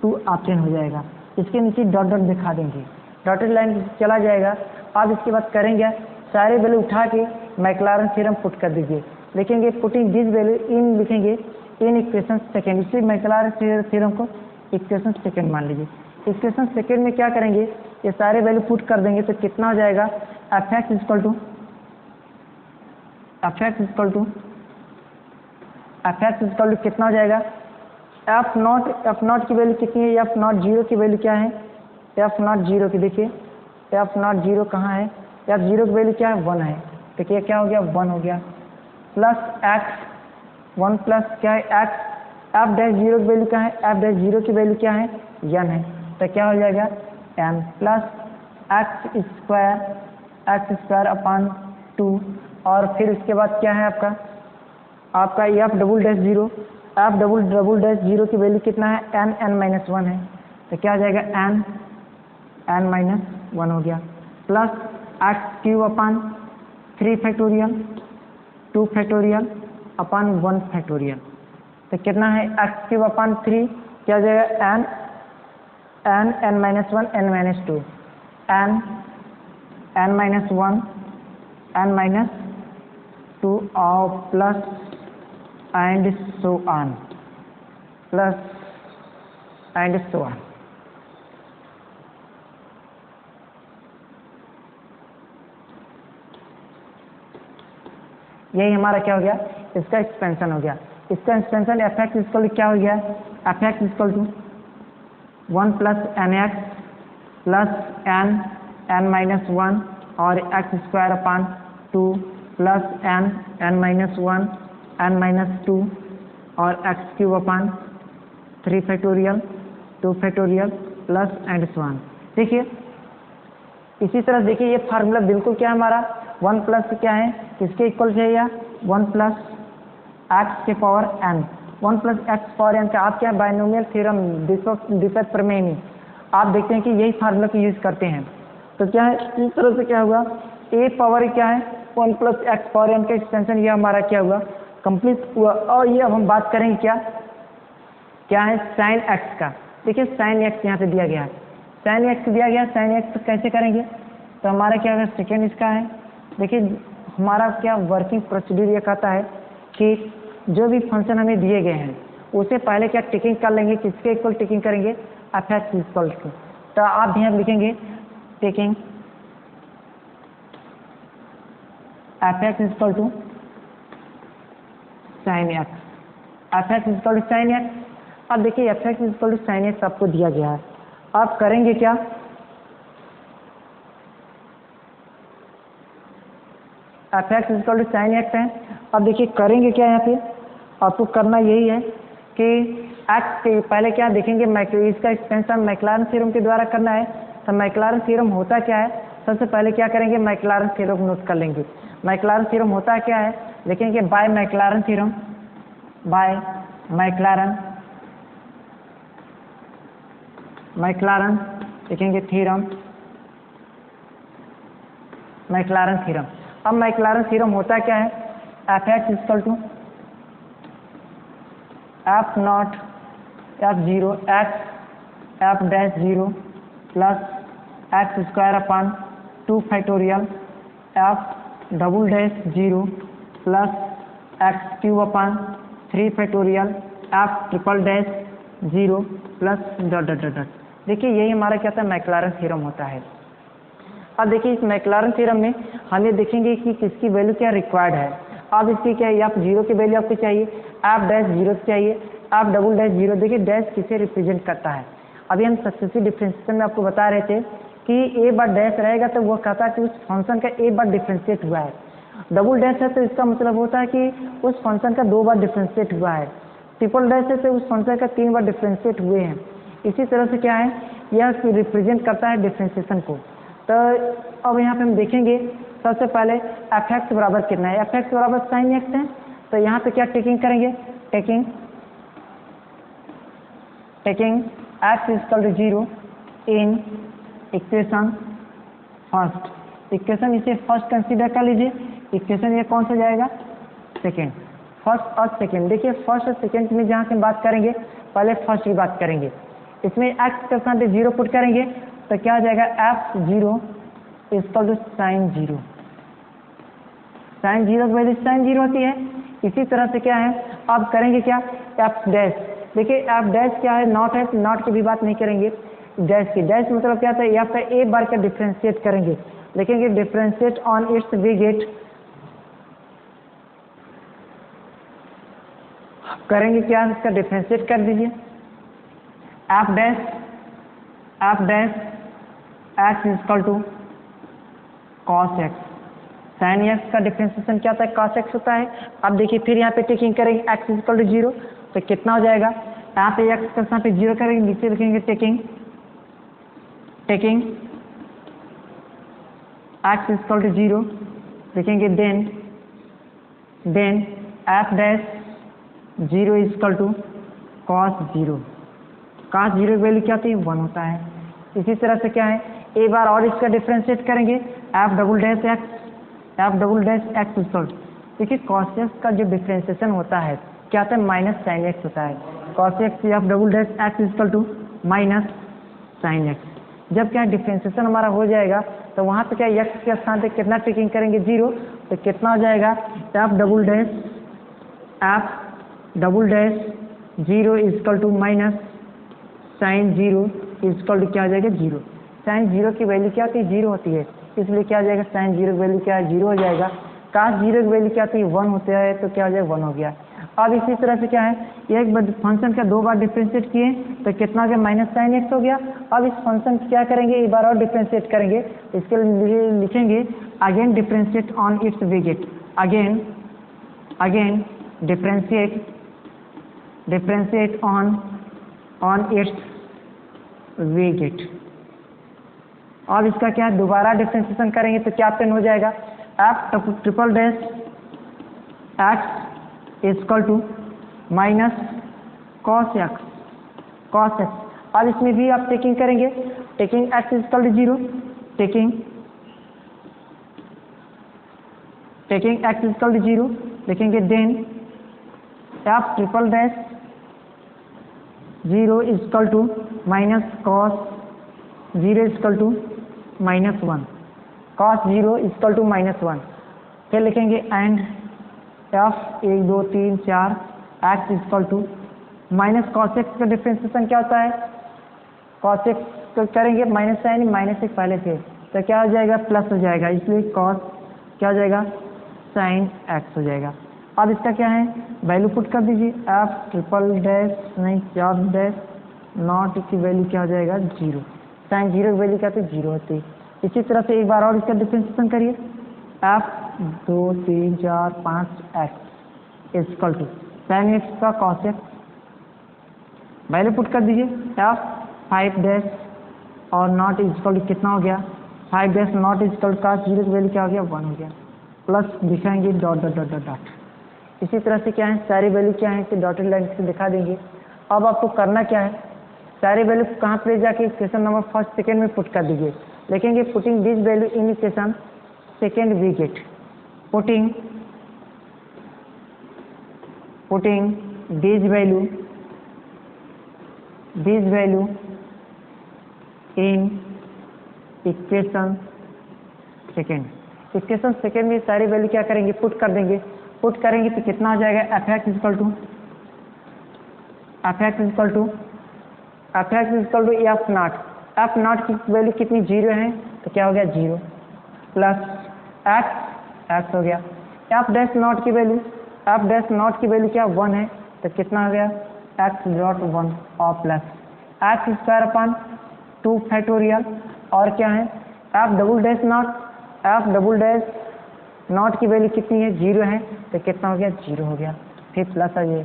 2 ऑप्शन हो जाएगा। इसके नीचे डॉट डॉट दिखा देंगे, डॉटेड लाइन चला जाएगा। अब इसके बाद करेंगे सारे वैल्यू उठा के मैक्लारन थ्योरम पुट कर दीजिए, लिखेंगे पुटिंग दिस वैल्यू इन, लिखेंगे इन इक्वेशन सेकेंड, इसलिए मैक्लॉरिन थ्योरम को इक्वेशन सेकेंड मान लीजिए। इक्वेशन सेकेंड में क्या करेंगे, ये सारे वैल्यू पुट कर देंगे तो कितना हो जाएगा, एफ एक्स इक्वल टू कितना हो जाएगा, एफ नॉट की वैल्यू कितनी है, एफ नॉट जीरो की वैल्यू क्या है, एफ नॉट जीरो की, देखिए एफ नॉट जीरो कहाँ है, एफ जीरो की वैल्यू क्या है, 1 है, देखिए क्या हो गया, 1 हो गया, प्लस एक्स 1 प्लस क्या है एक्स, एफ डैश जीरो की वैल्यू क्या है, एफ डैश जीरो की वैल्यू क्या है, एन है, तो क्या हो जाएगा n plus x square upon 2, और फिर उसके बाद क्या है आपका f double dash zero, f double dash zero की वैल्यू कितना है, एन माइनस 1 है, तो क्या हो जाएगा एन माइनस 1 हो गया, plus x cube upon 3 factorial 2 factorial upon 1 factorial, तो कितना है एक्स क्यूब अपॉन 3, क्या हो जाएगा n minus 1 n minus 2 n minus 1 n minus 2 और plus and so on, plus and so on. यही हमारा क्या हो गया, इसका एक्सपेंशन हो गया, इसका एक्सपेंशन एफ एक्स इक्वल क्या हो गया, f x equal to 1 plus n x plus n minus 1 और x square upon 2 plus n minus 1 n minus 2 और x cube upon 3 factorial 2 factorial plus and so on. देखिए इसी तरह देखिए ये फार्मूला बिल्कुल क्या है हमारा 1 प्लस क्या है, किसके इक्वल चाहिए, 1 प्लस एक्स के power N, 1 plus x power n का आप क्या बाइनोमियल थ्योरम द्विपद प्रमेय में आप देखते हैं कि यही फार्मूला को यूज करते हैं, तो क्या है इस तरह से क्या होगा, ए पावर क्या है 1 प्लस एक्स पावर एन का एक्सपेंशन, ये हमारा क्या हुआ कंप्लीट हुआ। और ये अब हम बात करेंगे क्या है साइन एक्स का, देखिए साइन एक्स यहाँ पे दिया गया है, साइन एक्स दिया गया, साइन एक्स कैसे करेंगे, तो हमारा क्या होगा सेकेंड इसका है, देखिए हमारा क्या वर्किंग प्रोसीड्यूर ये कहता है कि जो भी फंक्शन हमें दिए गए हैं उसे पहले क्या टिकिंग कर लेंगे, किसके इक्वल टिकिंग करेंगे, एफ एक्स इक्वल टू, तो आप यहाँ लिखेंगे taking f x equal to sine x, F x equal to sine x. अब देखिए F x equal to sine x आपको दिया गया है, आप करेंगे क्या, f x equal to sine x है, अब देखिए करेंगे क्या, यहाँ पे आपको करना यही है कि एक्स के पहले क्या देखेंगे, इसका एक्सपेंशन मैक्लॉरिन थ्योरम के द्वारा करना है, तो मैक्लॉरिन थ्योरम होता क्या है, सबसे पहले क्या करेंगे मैक्लॉरिन थ्योरम नोट कर लेंगे, मैक्लॉरिन थ्योरम होता क्या है, देखेंगे by Maclaurin theorem, by Maclaurin देखेंगे थ्योरम, मैक्लॉरिन थ्योरम। अब मैक्लॉरिन थ्योरम होता क्या है, F x equal to F nought f zero x F dash zero plus x square upon 2 factorial F double dash zero plus x cube upon 3 factorial F triple dash zero plus dot dot dot. देखिए यही हमारा क्या था मैक्लॉरिन थ्योरम होता है। अब देखिए इस मैक्लॉरिन थ्योरम में हम ये देखेंगे कि किसकी वैल्यू क्या रिक्वायर्ड है। अब इसकी क्या है, एफ जीरो की वैल्यू आपको चाहिए, एफ डैश जीरो चाहिए, एफ डबल डैश जीरो। देखिए डैश किसे रिप्रेजेंट करता है, अभी हम सक्सेसिव डिफरेंशिएशन में आपको बता रहे थे कि ए बार डैश रहेगा तो वो कहता है कि उस फंक्शन का ए बार डिफरेंशिएट हुआ है। डबल डैश है तो इसका मतलब होता है कि उस फंक्शन का 2 बार डिफरेंशिएट हुआ है। ट्रिपल डैश है तो उस फंक्शन का 3 बार डिफरेंशिएट हुए हैं। इसी तरह से क्या है, यह रिप्रेजेंट करता है डिफरेंशिएशन को। तो अब यहाँ पे हम देखेंगे सबसे पहले एफ एक्स बराबर कितना है, एफ एक्स बराबर साइन एक्स है, तो यहाँ पे क्या टेकिंग करेंगे, taking x equal to 0 in equation first. Equation इसे फर्स्ट कंसीडर कर लीजिए, इक्वेशन ये कौन सा जाएगा, सेकेंड। फर्स्ट और सेकेंड, देखिए फर्स्ट और सेकेंड में जहाँ से बात करेंगे पहले फर्स्ट की बात करेंगे। इसमें एक्स के साथ 0 पुट करेंगे तो क्या हो जाएगा, f zero equal to sine zero. Sine zero की वैल्यू साइन जीरो होती है, इसी तरह से क्या है, अब करेंगे क्या, एफ डैश। देखिए एफ डैश क्या है, नॉट है, नॉट की भी बात नहीं करेंगे, डैश की। डैश मतलब क्या था, एफ का एक बार का डिफ्रेंशिएट करेंगे, लिखेंगे डिफ्रेंशिएट ऑन इट्स वेगेट, करेंगे क्या, इसका डिफ्रेंशिएट कर दीजिए, f dash x equal to cos x, sine x का डिफ्रेंशिएशन क्या होता है, कॉस एक्स होता है। अब देखिए फिर यहाँ पे टेकिंग करेंगे एक्स इक्वल टू 0, तो कितना हो जाएगा, यहाँ पे एक्स का यहाँ पे 0 करेंगे, नीचे लिखेंगे टेकिंग एक्स इक्वल टू 0, लिखेंगे then f dash 0 equal to cos 0, cos 0 की वैल्यू क्या होती है, 1 होता है। इसी तरह से क्या है, एक बार और इसका डिफ्रेंशिएट करेंगे, f double dash x equal, देखिए कॉस एक्स का जो डिफ्रेंशिएशन होता है क्या होता है, माइनस साइन एक्स होता है, cos x F double dash x equal to minus sine x. जब क्या डिफ्रेंशिएशन हमारा हो जाएगा तो वहाँ पे क्या एक्स के स्थान पे कितना टेकिंग करेंगे, 0, तो कितना हो जाएगा, F double dash 0 equal to minus sine 0 equal to क्या हो जाएगा, 0। साइन 0 की वैल्यू क्या होती है, 0 होती है, इसलिए क्या हो जाएगा, साइन 0 की वैल्यू क्या है, 0 हो जाएगा। काश 0 की वैल्यू क्या होती है, 1 होता है, तो क्या हो जाएगा, 1 हो गया। अब इसी तरह से क्या है, एक बार फंक्शन का 2 बार डिफ्रेंशिएट किए तो कितना हो गया, माइनस साइन एक्स हो गया। अब इस फंक्शन क्या करेंगे, एक बार और डिफ्रेंशिएट करेंगे, इसके लिए लिखेंगे again differentiate on its we get, again differentiate on its we get. अब इसका क्या है, दोबारा डिफ्रेंशिएशन करेंगे तो क्या पेन हो जाएगा, f triple dash x equal to minus cos x. अब इसमें भी आप टेकिंग करेंगे, taking x equal to 0, taking x equal to 0, लिखेंगे then f triple dash 0 equal to minus cos 0 equal to minus 1, cos 0 equal to minus 1। फिर लिखेंगे and f 1 2 3 4 x equal to minus cos x का डिफ्रेंशिएशन क्या होता है, कॉस एक्स को करेंगे माइनस साइन, माइनस एक पहले से, तो क्या हो जाएगा, प्लस हो जाएगा, इसलिए कॉस क्या हो जाएगा, साइन एक्स हो जाएगा। अब इसका क्या है, वैल्यू पुट कर दीजिए, एफ ट्रिपल डैश नहीं एफ डैश नॉट की वैल्यू क्या हो जाएगा, 0, साइन 0 की वैल्यू क्या होती है, 0 होती है। इसी तरह से एक बार और इसका डिफ्रेंशिएशन करिए, f 2 3 4 5 x equal to sine x का कॉस एक्स, वैल्यू पुट कर दीजिए, एफ 5 डैश और नॉट इक्वल टू कितना हो गया, 5 dash not equal to cos 0 की वैल्यू क्या हो गया, 1 हो गया, प्लस दिखाएंगे dot dot dot dot dot. इसी तरह से क्या है, सारी वैल्यू क्या है कि डॉटेड लाइन से दिखा देंगे। अब आपको करना क्या है, सारी वैल्यू कहाँ पे जाके इक्वेशन नंबर फर्स्ट सेकेंड में पुट कर दीजिए, लिखेंगे putting this value in equation second we get, putting this value in equation second. Equation second में सारी वैल्यू क्या करेंगे, पुट कर देंगे, पुट करेंगे तो कितना हो जाएगा, f x equal to F not की वैल्यू कितनी, 0 है, तो क्या हो गया 0 प्लस एक्स हो गया, एफ डैश नॉट की वैल्यू क्या 1 है, तो कितना हो गया एक्स डॉट 1 और plus x square upon 2 factorial, और क्या है एफ डबल डैश नॉट की वैल्यू कितनी है, 0 है, तो कितना हो गया 0 हो गया। फिर प्लस आ जाए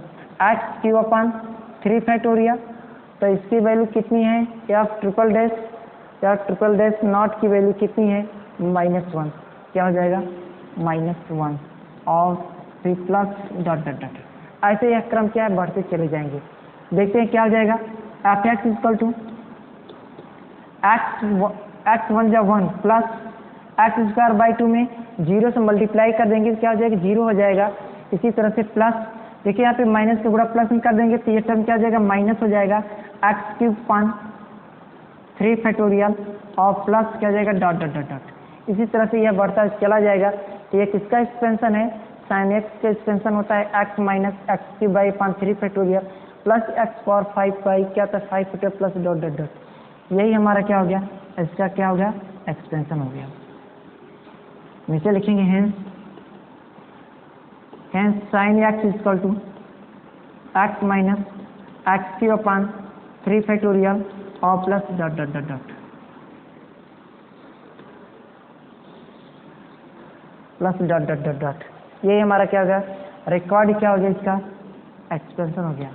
एक्स क्यू अपन 3 फैक्टोरियल, तो इसकी वैल्यू कितनी है, एफ ट्रिपल डैश नॉट की वैल्यू कितनी है, -1, क्या हो जाएगा -1 और फिर प्लस डॉट डॉट डॉट। ऐसे यह क्रम क्या है, बढ़ते चले जाएंगे। देखते हैं क्या हो जाएगा, f x equal to x 1 जा 1 प्लस एक्स स्क्वायर बाई 2 में 0 से मल्टीप्लाई कर देंगे तो क्या हो जाएगा, 0 हो जाएगा। इसी तरह से प्लस, देखिए यहाँ पे माइनस के गुणा प्लस में कर देंगे तो ये टर्म क्या हो जाएगा, माइनस हो जाएगा, एक्स क्यूब 3 फैक्टोरियल और प्लस क्या हो जाएगा डॉट डॉट डॉट डॉट। इसी तरह से यह बढ़ता चला जाएगा। तो ये किसका एक्सपेंशन है, साइन एक्स का एक्सपेंशन होता है एक्स माइनस एक्स की by 3 factorial plus x power 5 by क्या था 5 factorial plus dot dot dot. यही हमारा क्या हो गया, इसका क्या हो गया, एक्सपेंशन हो गया। नीचे लिखेंगे hence sine x equal to x minus x की अपान 3 फैक्टोरियल और plus dot dot dot dot plus dot dot dot dot. यही हमारा क्या हो गया, रिकॉर्ड क्या हो गया, इसका एक्सपेंशन हो गया।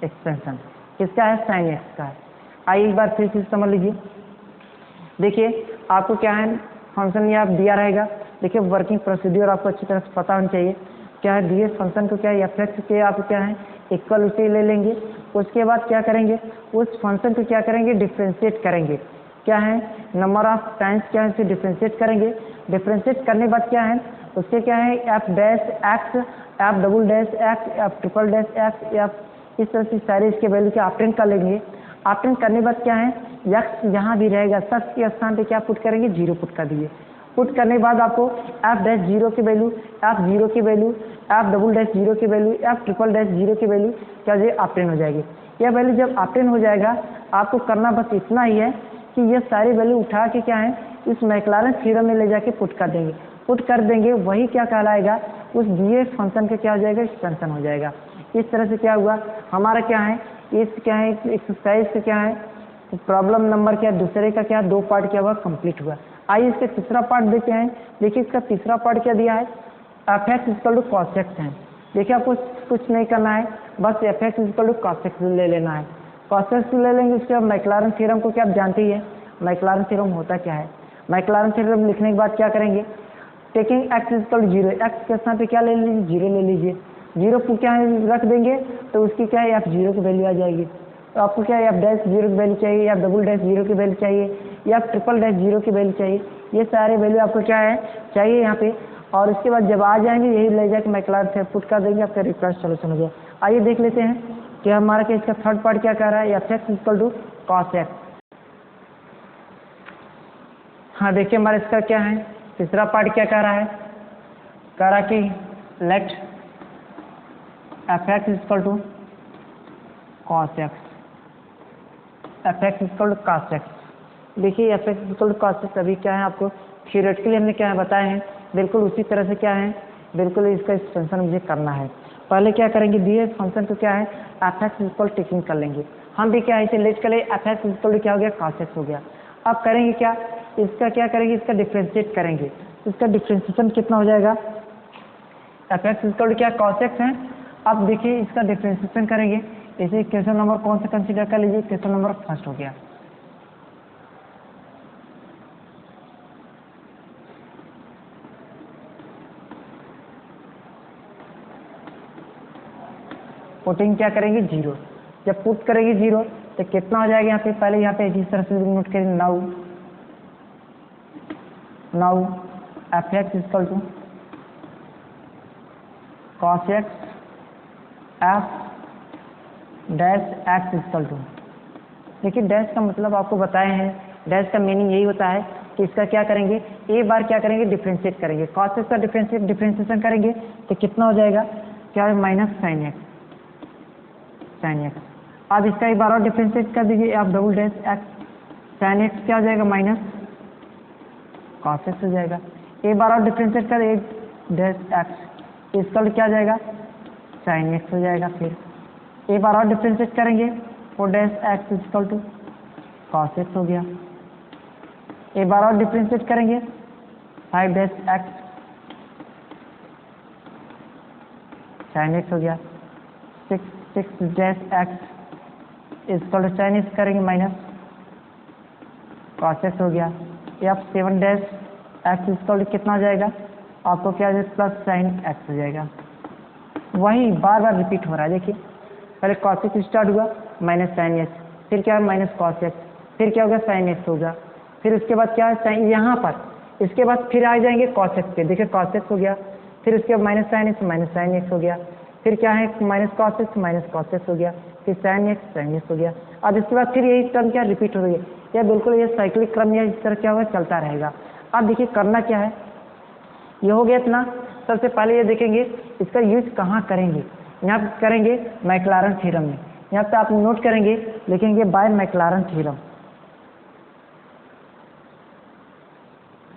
एक्सपेंशन किसका है, साइन एक्स का है। आइए एक बार फिर से समझ लीजिए। देखिए आपको क्या है, फंक्शन यहाँ दिया रहेगा। देखिए वर्किंग प्रोसीड्यूर आपको अच्छी तरह से पता होना चाहिए। क्या है, दिए फंक्शन को क्या है, एफ एक्स के आप क्या है इक्वल उसे ले लेंगे। उसके बाद क्या करेंगे, उस फंक्शन को क्या करेंगे, डिफ्रेंशिएट करेंगे। क्या है, नंबर ऑफ टाइम्स क्या है, इसे डिफ्रेंशिएट करेंगे। डिफ्रेंशिएट करने के बाद क्या है, उसके क्या है f dash x, F double dash x, F triple dash x, F इस तरह से सारे इसके वैल्यू के ऑप्टेंट कर लेंगे। ऑप्टेंट करने के बाद क्या है, एक्स जहाँ भी रहेगा सब के स्थान पे क्या पुट करेंगे, 0 पुट कर दिए। पुट करने के बाद आपको एफ डैश 0 की वैल्यू, एफ 0 की वैल्यू, एफ डबल डैश 0 की वैल्यू, एफ ट्रिपल डैश 0 की वैल्यू क्या हो जाएगी, ऑप्टेन हो जाएगी। यह वैल्यू जब ऑप्टेन हो जाएगा आपको करना बस इतना ही है कि ये सारी वैल्यू उठा के क्या है इस मैक्लारेन थ्योरम में ले जाके पुट कर देंगे। पुट कर देंगे वही क्या कहलाएगा, उस दिए फंक्शन का क्या हो जाएगा, एक्सपेंशन हो जाएगा। इस तरह से क्या हुआ हमारा क्या है, इस क्या है एक्सरसाइज का क्या है प्रॉब्लम नंबर क्या दूसरे का क्या 2 पार्ट क्या हुआ, कंप्लीट हुआ। आइए इसका तीसरा पार्ट देखते हैं। देखिए इसका तीसरा पार्ट क्या दिया है, F x equal to cos x है। देखिए आपको कुछ नहीं करना है, बस f x equal to cos x ले लेना है। कॉस एक्स ले लेंगे, उसके बाद मैक्लारेन थ्योरम को क्या आप जानते ही है, मैक्लारेन थ्योरम होता क्या है। मैक्लारेन थ्योरम लिखने के बाद क्या करेंगे, taking x equal to 0, x के स्थान पे क्या ले लीजिए, 0 ले लीजिए। 0 को क्या है रख देंगे तो उसकी क्या है एफ 0 की वैल्यू आ जाएगी। तो आपको क्या है एफ डैश 0 की वैल्यू चाहिए, या डबल डैश 0 की वैल्यू चाहिए, या ट्रिपल डैश 0 की वैल्यू चाहिए। ये सारे वैल्यू आपको क्या है चाहिए यहाँ पे। और उसके बाद जब आ जाएंगे यही ले जाकर मैक्लारेन थ्योरम पुट कर देंगे, आपका रिक्वायर्ड सॉल्यूशन हो गया। आइए देख लेते हैं कि हमारा क्या इसका थर्ड पार्ट क्या कह रहा है, F x equal to cos x. हाँ देखिए हमारा इसका क्या है तीसरा पार्ट क्या कह रहा है, कह रहा कि let F x equal to cos x, F x equal to cos X. देखिए F x equal to cos X अभी क्या है आपको थियोरेटिकली हमने क्या है बताए हैं, बिल्कुल उसी तरह से क्या है बिल्कुल इसका एक्सपेंशन मुझे करना है। पहले क्या करेंगे, दिए फंक्शन को क्या है एफ एक्स इक्वल टेकिंग कर लेंगे। हम भी क्या है इसे लेट कर ले, एफ एक्स इक्वल टू क्या हो गया कॉस एक्स हो गया। अब करेंगे क्या, इसका क्या करेंगे, इसका डिफ्रेंशिएट करेंगे। इसका डिफ्रेंशिएशन कितना हो जाएगा, एफ एक्स इक्वल टू क्या कॉस एक्स है। अब देखिए इसका डिफ्रेंशिएशन करेंगे, इसे क्वेश्चन नंबर कौन सा कंसीडर कर लीजिए, क्वेश्चन नंबर फर्स्ट हो गया। पुटिंग क्या करेंगे 0, जब पुट करेंगे 0 तो कितना हो जाएगा यहाँ पे, पहले यहाँ पे इस तरह से नोट करेंगे now f x equal to cos x F dash x equal to. देखिए डैश का मतलब आपको बताए हैं, डैश का मीनिंग यही होता है कि इसका क्या करेंगे एक बार क्या करेंगे डिफ्रेंशिएट करेंगे। कॉस एक्स का डिफ्रेंशिएशन करेंगे तो कितना हो जाएगा, क्या है minus sine x, sine x. अब इसका एक बार और डिफ्रेंशिएट कर दीजिए, आप double dash x, sine x क्या हो जाएगा माइनस कॉस एक्स हो जाएगा। एक बार और डिफ्रेंशिएट कर एक डैश एक्स, इसका क्या हो जाएगा साइन एक्स हो जाएगा। फिर एक बार और डिफ्रेंशिएट करेंगे 4 dash x equal to cos x हो गया। एक बार और डिफ्रेंशिएट करेंगे 5 डैश एक्स, साइन एक्स हो गया। 6 dash x equal to sine x करेंगे माइनस कॉस एक्स हो गया। या 7 डैश एक्स इक्वल टू कितना हो जाएगा, आपको क्या है प्लस साइन एक्स हो जाएगा। वही बार बार रिपीट हो रहा है। देखिए पहले कॉस एक्स स्टार्ट हुआ माइनस साइन एक्स, फिर क्या है माइनस कॉस एक्स, फिर क्या होगा साइन एक्स होगा, फिर उसके बाद क्या है साइन यहाँ पर, इसके बाद फिर आ जाएंगे कॉस एक्स पे। देखिए कॉस एक्स हो गया, फिर उसके बाद माइनस साइन एक्स हो गया, फिर क्या है माइनस कॉस एक्स हो गया, फिर साइन एक्स हो गया। अब इसके बाद फिर यही टर्म क्या रिपीट हो रही है, या बिल्कुल ये साइक्लिक क्रम या इस तरह क्या होगा चलता रहेगा। अब देखिए करना क्या है, ये हो गया इतना। सबसे पहले ये देखेंगे इसका यूज कहाँ करेंगे। यहाँ पे करेंगे मैक्लारन थ्योरम में। यहाँ पे आप नोट करेंगे, लिखेंगे by Maclaurin theorem.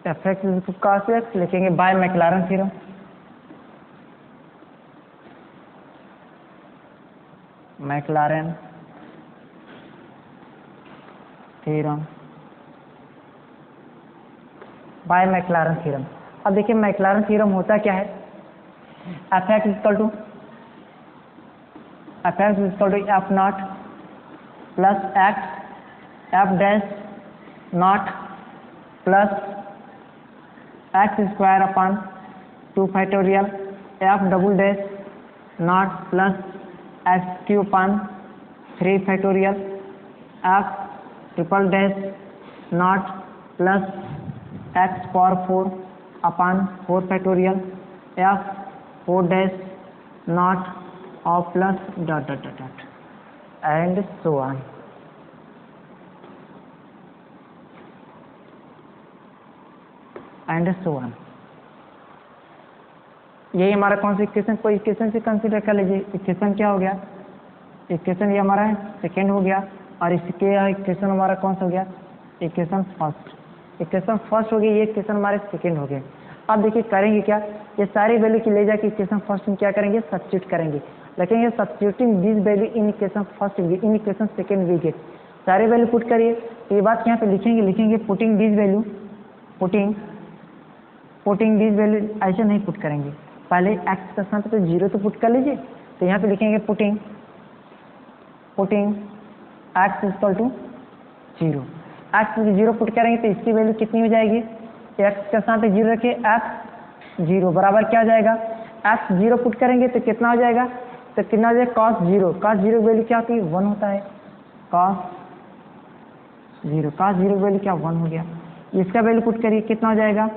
F X cos X लिखेंगे by Maclaurin theorem. Maclaurin theorem by Maclaurin theorem. अब देखिए मैक्लारन थ्योरम होता क्या है। F x equal to F not plus x F dash not plus x square upon 2 factorial F double dash not plus x cube upon 3 factorial F triple dash not plus x power 4 upon 4 factorial F 4 dash naught और plus dot dot dot dot and so on. And so on. यही हमारा कौन सा इक्वेशन, कोई इक्वेशन से कंसीडर कर लीजिए। इक्वेशन क्या हो गया, इक्वेशन ये हमारा सेकेंड हो गया, और इसके इक्वेशन हमारा कौन सा हो गया, इक्वेशन फर्स्ट। इक्वेशन फर्स्ट हो गया, ये इक्वेशन हमारे सेकेंड हो गए। अब देखिए करेंगे क्या, ये सारी वैल्यू की ले जाके इक्वेशन फर्स्ट में क्या करेंगे, सब्स्टिट्यूट करेंगे। लेकिन ये substituting this value in equation first in equation second we get, सारे वैल्यू पुट करिए। ये बात यहाँ पे लिखेंगे putting this value, putting this value ऐसे नहीं पुट करेंगे, पहले एक्स का स्थान पे 0 तो पुट कर लीजिए। तो यहाँ पे लिखेंगे putting x equal to 0। X 0 put करेंगे तो इसकी वैल्यू कितनी हो जाएगी, एक्स का स्थान पे 0 रखिए, एक्स 0 बराबर क्या हो जाएगा, एक्स 0 पुट करेंगे तो कितना हो जाएगा, तो कितना हो जाएगा cos 0। cos 0 वैल्यू क्या होती है, 1 होता है। cos 0 वैल्यू क्या 1 हो गया। इसका वैल्यू पुट करिए, कितना हो जाएगा,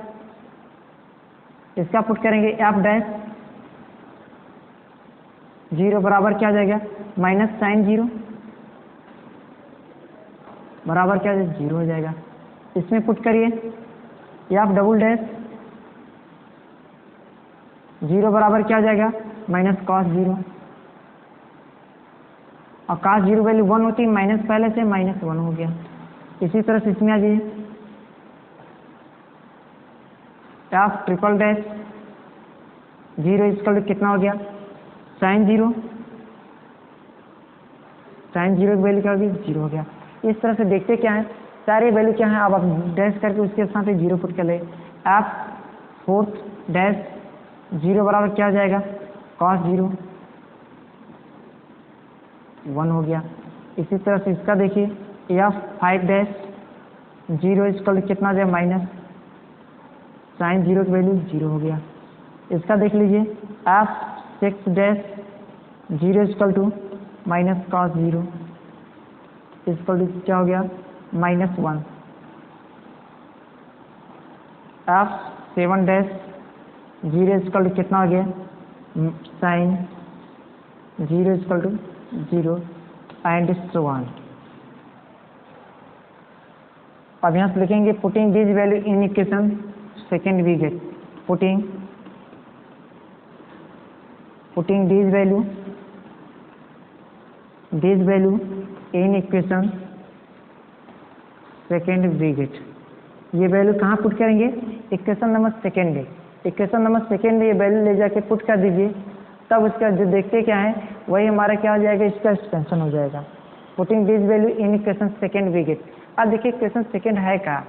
इसका पुट करेंगे एफ डैश 0 बराबर क्या हो जाएगा, माइनस साइन 0 बराबर क्या 0 हो जाएगा। इसमें पुट करिए एफ डबल डैश 0 बराबर क्या हो जाएगा, माइनस cos 0, और cos 0 वैल्यू 1 होती है, माइनस पहले से माइनस 1 हो गया। इसी तरह से इसमें आ जाइए, एफ ट्रिपल डैश 0 इसका कितना हो गया, साइन 0 की वैल्यू क्या होगी, 0 हो गया। इस तरह से देखते क्या है, सारे वैल्यू क्या है, अब आप डैश करके उसके साथ 0 पुट कर ले। एफ फोर्थ डैश 0 बराबर क्या हो जाएगा, cos 0 1 हो गया। इसी तरह से इसका देखिए, एफ 5 डैश 0 इसका कितना हो जाएगा, माइनस साइन 0 की वैल्यू 0 हो गया। इसका देख लीजिए, f 6 dash 0 equal to minus cos 0 equal to क्या हो गया, minus 1। F 7 dash 0 equal to कितना हो गया, sine 0 equal to 0 and so on. अब यहाँ से लिखेंगे putting this value in equation second we get, putting this value in equation second we get. ये वैल्यू कहाँ पुट करेंगे, इक्वेशन नंबर सेकेंड में। इक्वेशन नंबर सेकेंड में ये वैल्यू ले जाके पुट कर दीजिए, तब उसका जो देखते क्या है वही हमारा क्या हो जाएगा, इसका एक्सपेंशन हो जाएगा। Putting this value in equation second we get. अब देखिए इक्वेशन सेकेंड है क्या,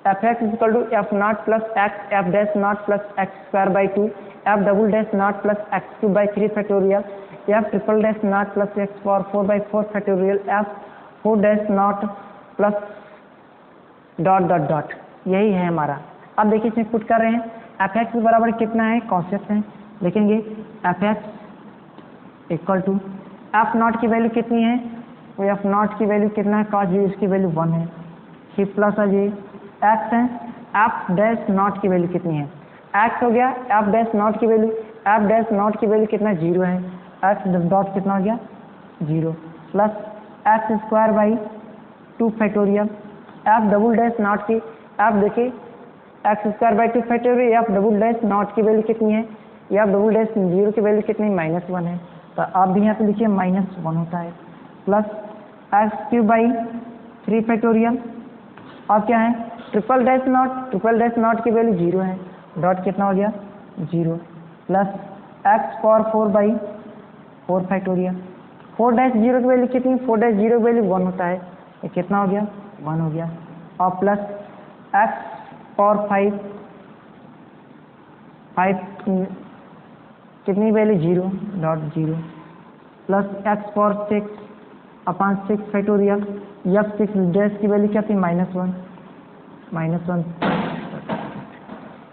f x equal to F not plus x F dash not plus x square by 2 F double dash not plus x cube by 3 factorial F triple dash not plus x power 4 by 4 factorial F 4 dash not plus dot dot dot, यही है हमारा। अब देखिए इसमें पुट कर रहे हैं, एफ एक्स बराबर कितना है, cos x है। देखेंगे f x equal to F not की वैल्यू कितनी है, वो एफ नॉट की वैल्यू कितना है, cos 0 इसकी वैल्यू 1 है। फिर प्लस आ जाइए एक्स है, एफ डैश नॉट की वैल्यू कितनी है, एक्स हो गया, एफ डैश नॉट की वैल्यू, एफ डैश नॉट की वैल्यू कितना 0 है, एक्स डॉट कितना हो गया 0 plus x square by 2 factorial F double dash naught की, आप देखिए x square by 2 factorial F double dash naught की वैल्यू कितनी है, एफ डबल डैश 0 की वैल्यू कितनी -1 है, तो आप भी यहाँ पे लिखिए -1 होता है, plus x cube by 3 factorial और क्या है ट्रिपल डैश नॉट की वैल्यू 0 है, डॉट कितना हो गया 0, plus x power 4 by 4 factorial, 4 dash 0 की वैल्यू कितनी, 4 डैश 0 की वैल्यू 1 होता है, ये कितना हो गया 1 हो गया, और प्लस एक्स पावर 5 कितनी value 0, dot 0, plus x power 6/6 factorial, F 6 dash की वैल्यू क्या थी -1,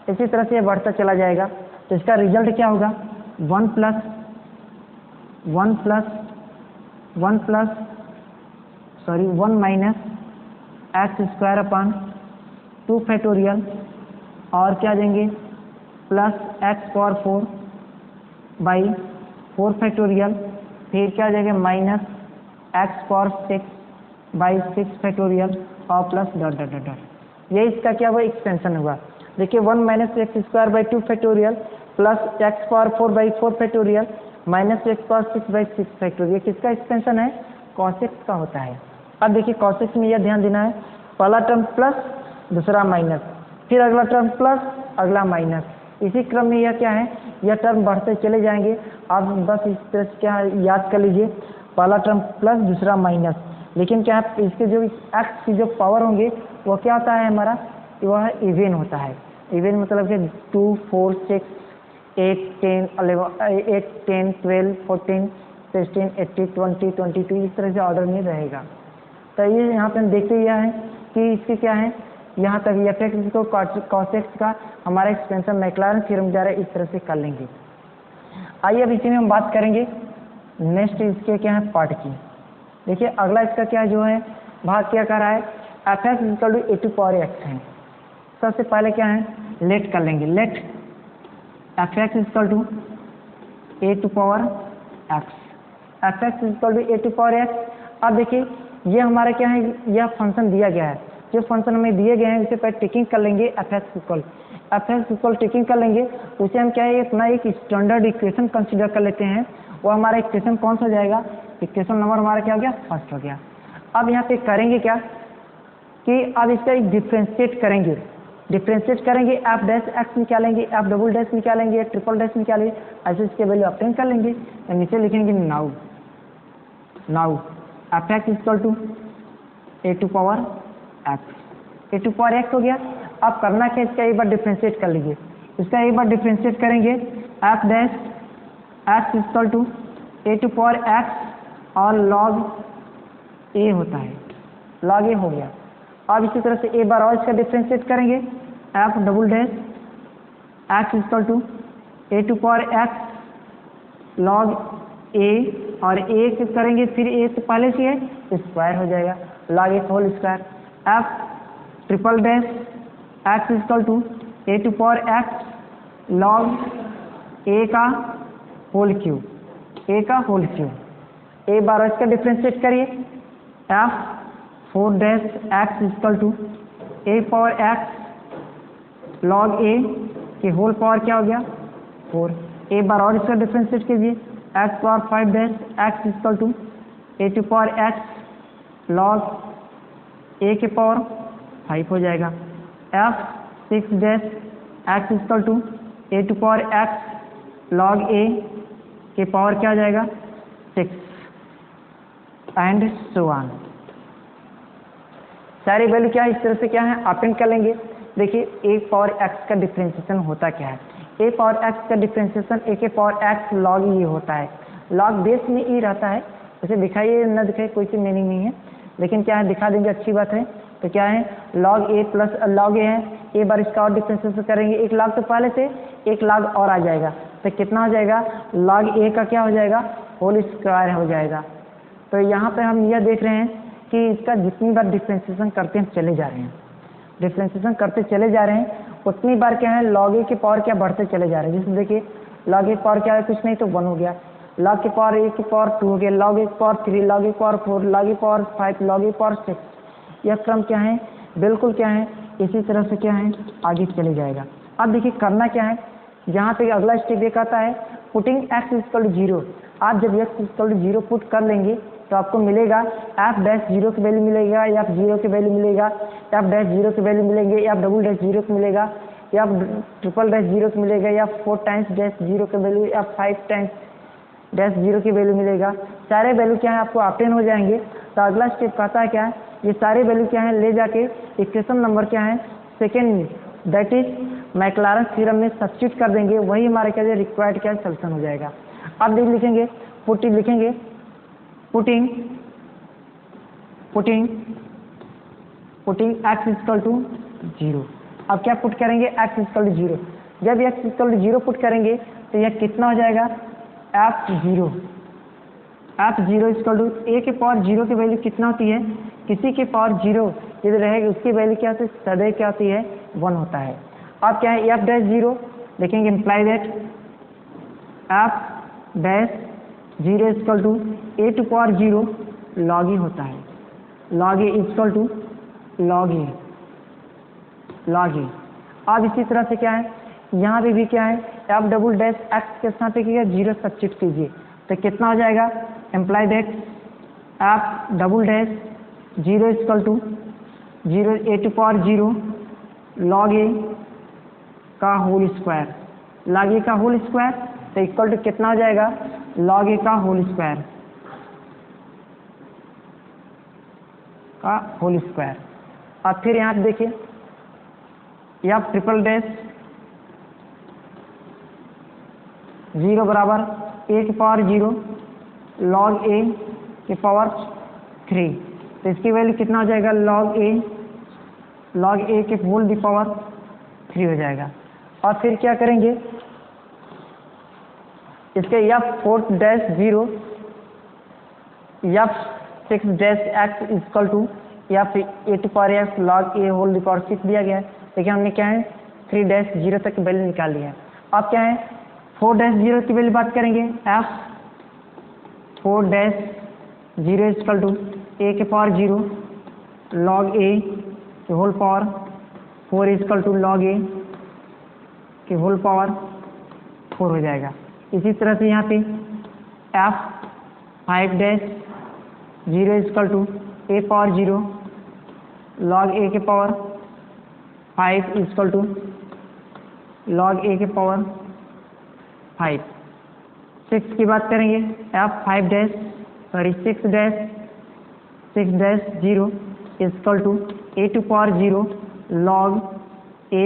इसी तरह से ये बढ़ता चला जाएगा, तो इसका रिजल्ट क्या होगा 1 minus x square upon 2 factorial और क्या देंगे plus x power 4 by 4 factorial, फिर क्या देंगे minus x power 6 by 6 factorial और plus dot dot dot dot, ये इसका क्या हुआ एक्सपेंशन हुआ। देखिए 1 minus x square by 2 factorial plus x power 4 by 4 factorial minus x power 6 by 6 factorial, किसका एक्सपेंशन है cos x का होता है। अब देखिए cos x में यह ध्यान देना है, पहला टर्म प्लस दूसरा माइनस, फिर अगला टर्म प्लस अगला माइनस, इसी क्रम में यह क्या है यह टर्म बढ़ते चले जाएंगे। आप बस इस तरह से क्या याद कर लीजिए, पहला टर्म प्लस दूसरा माइनस, लेकिन क्या है इसके जो एक्स की जो पावर होंगे वो क्या होता है हमारा, वह इवेन होता है। इवेन मतलब कि 2 4 6 8 10 11 8 10 12 14 16 18 20 22 इस तरह से ऑर्डर में रहेगा। तो ये यहाँ पे हम देखते यह है कि इसके क्या है यहाँ तक एफ एक्स को cos x का हमारा एक्सपेंशन मैक्लॉरिन थ्योरम द्वारा इस तरह से कर लेंगे। आइए अब इसी में हम बात करेंगे नेक्स्ट इसके क्या है पार्ट की। देखिए अगला इसका क्या जो है भाग क्या कर रहा है, F x equal to a to power x है। सबसे पहले क्या है लेट कर लेंगे, let F x equal to a to power x, F x equal to a to power x. अब देखिए ये हमारा क्या है यह फंक्शन दिया गया है, जो फंक्शन हमें दिए गए हैं उसे पहले टेकिंग कर लेंगे एफ एक्स इक्वल टेकिंग कर लेंगे, उसे हम क्या है अपना एक स्टैंडर्ड इक्वेशन कंसीडर कर लेते हैं। वो हमारा इक्वेशन कौन सा हो जाएगा, इक्वेशन नंबर हमारा क्या हो गया फर्स्ट हो गया। अब यहाँ पे करेंगे क्या कि अब इसका एक डिफ्रेंशिएट करेंगे एफ डैश एक्स निकालेंगे, एफ डबल डैश निकालेंगे, ट्रिपल डैश निकालेंगे, ऐसे इसके वैल्यू ऑब्टेन कर लेंगे। तो नीचे लिखेंगे now f x equal to a to power x हो गया। अब करना क्या इसका एक बार डिफ्रेंशिएट कर लीजिए, इसका एक बार डिफ्रेंशिएट करेंगे F dash x equal to a to power x और लॉग ए होता है, लॉग ए हो गया। अब इसी तरह से एक बार और इसका डिफ्रेंशिएट करेंगे f double dash x equal to a to power x log a और ए करेंगे फिर ए से पहले से है स्क्वायर हो जाएगा log a whole square, f triple dash x equal to a to power x log a का होल क्यूब, एक बार इसका डिफ्रेंशिएट करिए f 4 dash x equal to a power x log a के होल पावर क्या हो गया 4। एक बार और इसका डिफ्रेंशिएट कीजिए x power 5 dash x equal to a to power x log a के पावर 5 हो जाएगा, f 6 dash x equal to a to power x log a के पावर क्या हो जाएगा 6 एंड सो ऑन। सारी वैल्यू क्या है इस तरह से क्या है अपेंड कर लेंगे। देखिए ए पावर एक्स का डिफ्रेंशिएशन होता क्या है, ए पावर एक्स का डिफ्रेंशिएशन ए के पावर एक्स लॉग ई होता है, लॉग बेस में ई रहता है, उसे दिखाइए न दिखाइए कोई सी मीनिंग नहीं है, लेकिन क्या है दिखा देंगे अच्छी बात है। तो क्या है लॉग ए प्लस लॉग ए है, एक बार इसका और डिफ्रेंशिएशन करेंगे, एक लॉग तो पहले से एक लॉग और आ जाएगा तो कितना हो जाएगा लॉग ए का क्या हो जाएगा होल स्क्वायर हो जाएगा। तो यहाँ पे हम यह देख रहे हैं कि इसका जितनी बार डिफ्रेंशिएशन करते हम चले जा रहे हैं, डिफ्रेंशिएशन करते चले जा रहे हैं उतनी बार क्या है लॉग ए की पावर क्या बढ़ते चले जा रहे हैं। जैसे देखिए लॉग ए पावर क्या है कुछ नहीं तो 1 हो गया, लॉग की पावर ए की पावर 2 हो गया, लॉग ए की पावर 3, लॉग ए की पावर 4, लॉग ए की पावर 5, लॉग ए की पावर 6। यह क्रम क्या है बिल्कुल क्या है इसी तरह से क्या है आगे चले जाएगा। अब देखिए करना क्या है, यहाँ पे अगला स्टेप ये कहता है पुटिंग x इक्वल टू 0। आप जब x इक्वल टू 0 पुट कर लेंगे तो आपको मिलेगा f डैश 0 की वैल्यू मिलेगा, या f 0 की वैल्यू मिलेगा, f डैश 0 की वैल्यू मिलेंगे, या डबल डैश 0 की मिलेगा, या ट्रिपल डैश 0 की मिलेगा, या 4 टाइम्स डैश 0 की वैल्यू, या 5 टाइम्स डैश 0 की वैल्यू मिलेगा। सारे वैल्यू क्या है आपको ऑब्टेन हो जाएंगे। तो अगला स्टेप कहता है क्या है, ये सारे वैल्यू क्या है ले जाके इक्वेशन नंबर क्या है सेकेंड में, दैट इज मैक्लारन थ्योरम में सब्स्टिट्यूट कर देंगे, वही हमारे क्या रिक्वायर्ड क्या सॉल्यूशन हो जाएगा। अब देख लिखेंगे लिखेंगे पुटिंग x इक्वल टू 0। अब क्या पुट करेंगे x इक्वल टू 0। जब x इक्वल टू 0 पुट करेंगे तो यह कितना हो जाएगा f0 इक्वल टू a के पावर 0 की वैल्यू कितना होती है, किसी के पावर 0 यदि रहेगी उसकी वैल्यू क्या होती है सदैव क्या होती है 1 होता है। अब क्या है f डैश 0 देखेंगे imply that f dash 0 equal to a to power 0 log a होता है, log a equal to log a। अब इसी तरह से क्या है यहाँ पे भी क्या है f डबल डैश x के साथ क्या 0 सब्स्टिट्यूट कीजिए तो कितना हो जाएगा, imply that f double dash 0 equal to 0 a to power 0 log a का होल स्क्वायर, log a का होल स्क्वायर तो इक्वल टू कितना हो जाएगा log a का होल स्क्वायर का होल स्क्वायर। अब फिर यहाँ पे देखिए या ट्रिपल डैश 0 बराबर a के पावर 0 log a के पावर 3 तो इसकी वैल्यू कितना हो जाएगा log a के होल दी पावर 3 हो जाएगा। और फिर क्या करेंगे इसके या 4 डैश 0 या 6 डैश x इक्वल टू या फिर a to power x log a whole the power 6 दिया गया है। देखिए हमने क्या है 3 डैश 0 तक वैल्यू निकाल लिया है। अब क्या है 4 डैश 0 की वैल्यू बात करेंगे f 4 dash 0 equal to a के पावर 0 log a के whole power 4 equal to log a के होल पावर 4 हो जाएगा। इसी तरह से यहाँ पे f 5 dash 0 equal to a power 0 log a के power 5 equal to log a के पावर 5। 6 की बात करेंगे f 5 dash 6 dash 0 equal to a to power 0 log a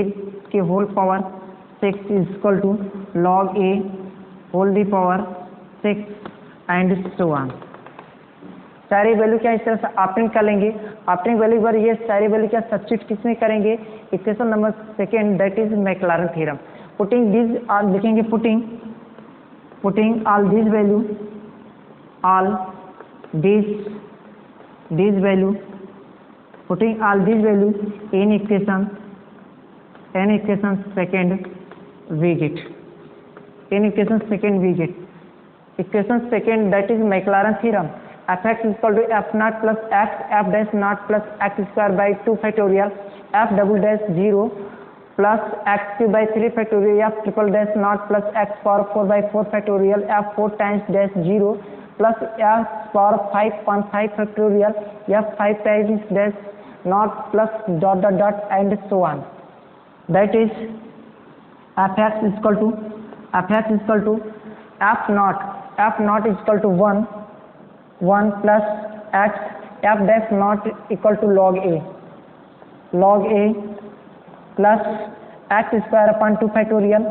के whole power 6 equal to log a whole the power 6 and so on. सारी वैल्यू क्या इस तरह से ऑप्टेन कर लेंगे। ऑप्टेन वैल्यू पर ये सारी वैल्यू क्या सब्स्टिट्यूट किसमें करेंगे equation number second that is Maclaurin theorem. Putting this लिखेंगे putting all this value putting all this value in equation second we get equation second that is Maclaurin theorem f(x) equal to f naught plus x f dash naught plus x square by 2 factorial f double dash 0 plus x cube by 3 factorial f triple dash naught plus x power 4 by 4 factorial f 4 times dash 0 plus f power 5 factorial f 5 times dash naught plus dot dot dot and so on। That is f(x) equal to f naught is equal to 1 plus x f dash naught equal to log a plus x square upon 2 factorial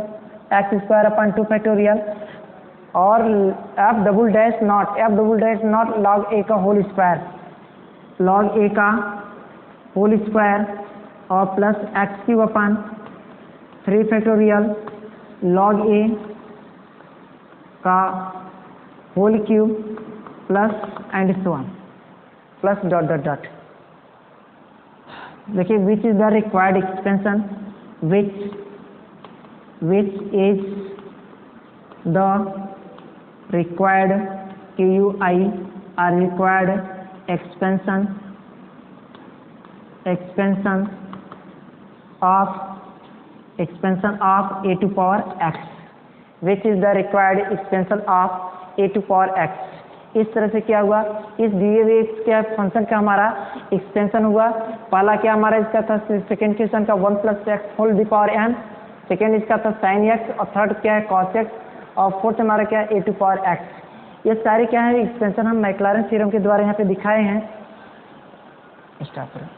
और f double dash not log a का होल स्क्वायर और plus x cube upon 3 factorial log a का whole cube plus and so on plus dot dot dot. देखिए which is the required expansion which is the required QUI are required expansion of expansion of a to power x which is the required expansion of a to power x. इस तरह से क्या हुआ, इस दिए हुए क्या फंक्शन का हमारा एक्सपेंशन हुआ। पहला क्या हमारा इसका था सेकेंड क्वेश्चन का 1 + x whole the power n, second इसका था sin x और थर्ड क्या है cos x और फोर्थ हमारा क्या है ए टू पावर x। ये सारे क्या है एक्सपेंशन हम मैक्लॉरेन थ्योरम के द्वारा यहाँ पे दिखाए हैं। स्टार्ट करें।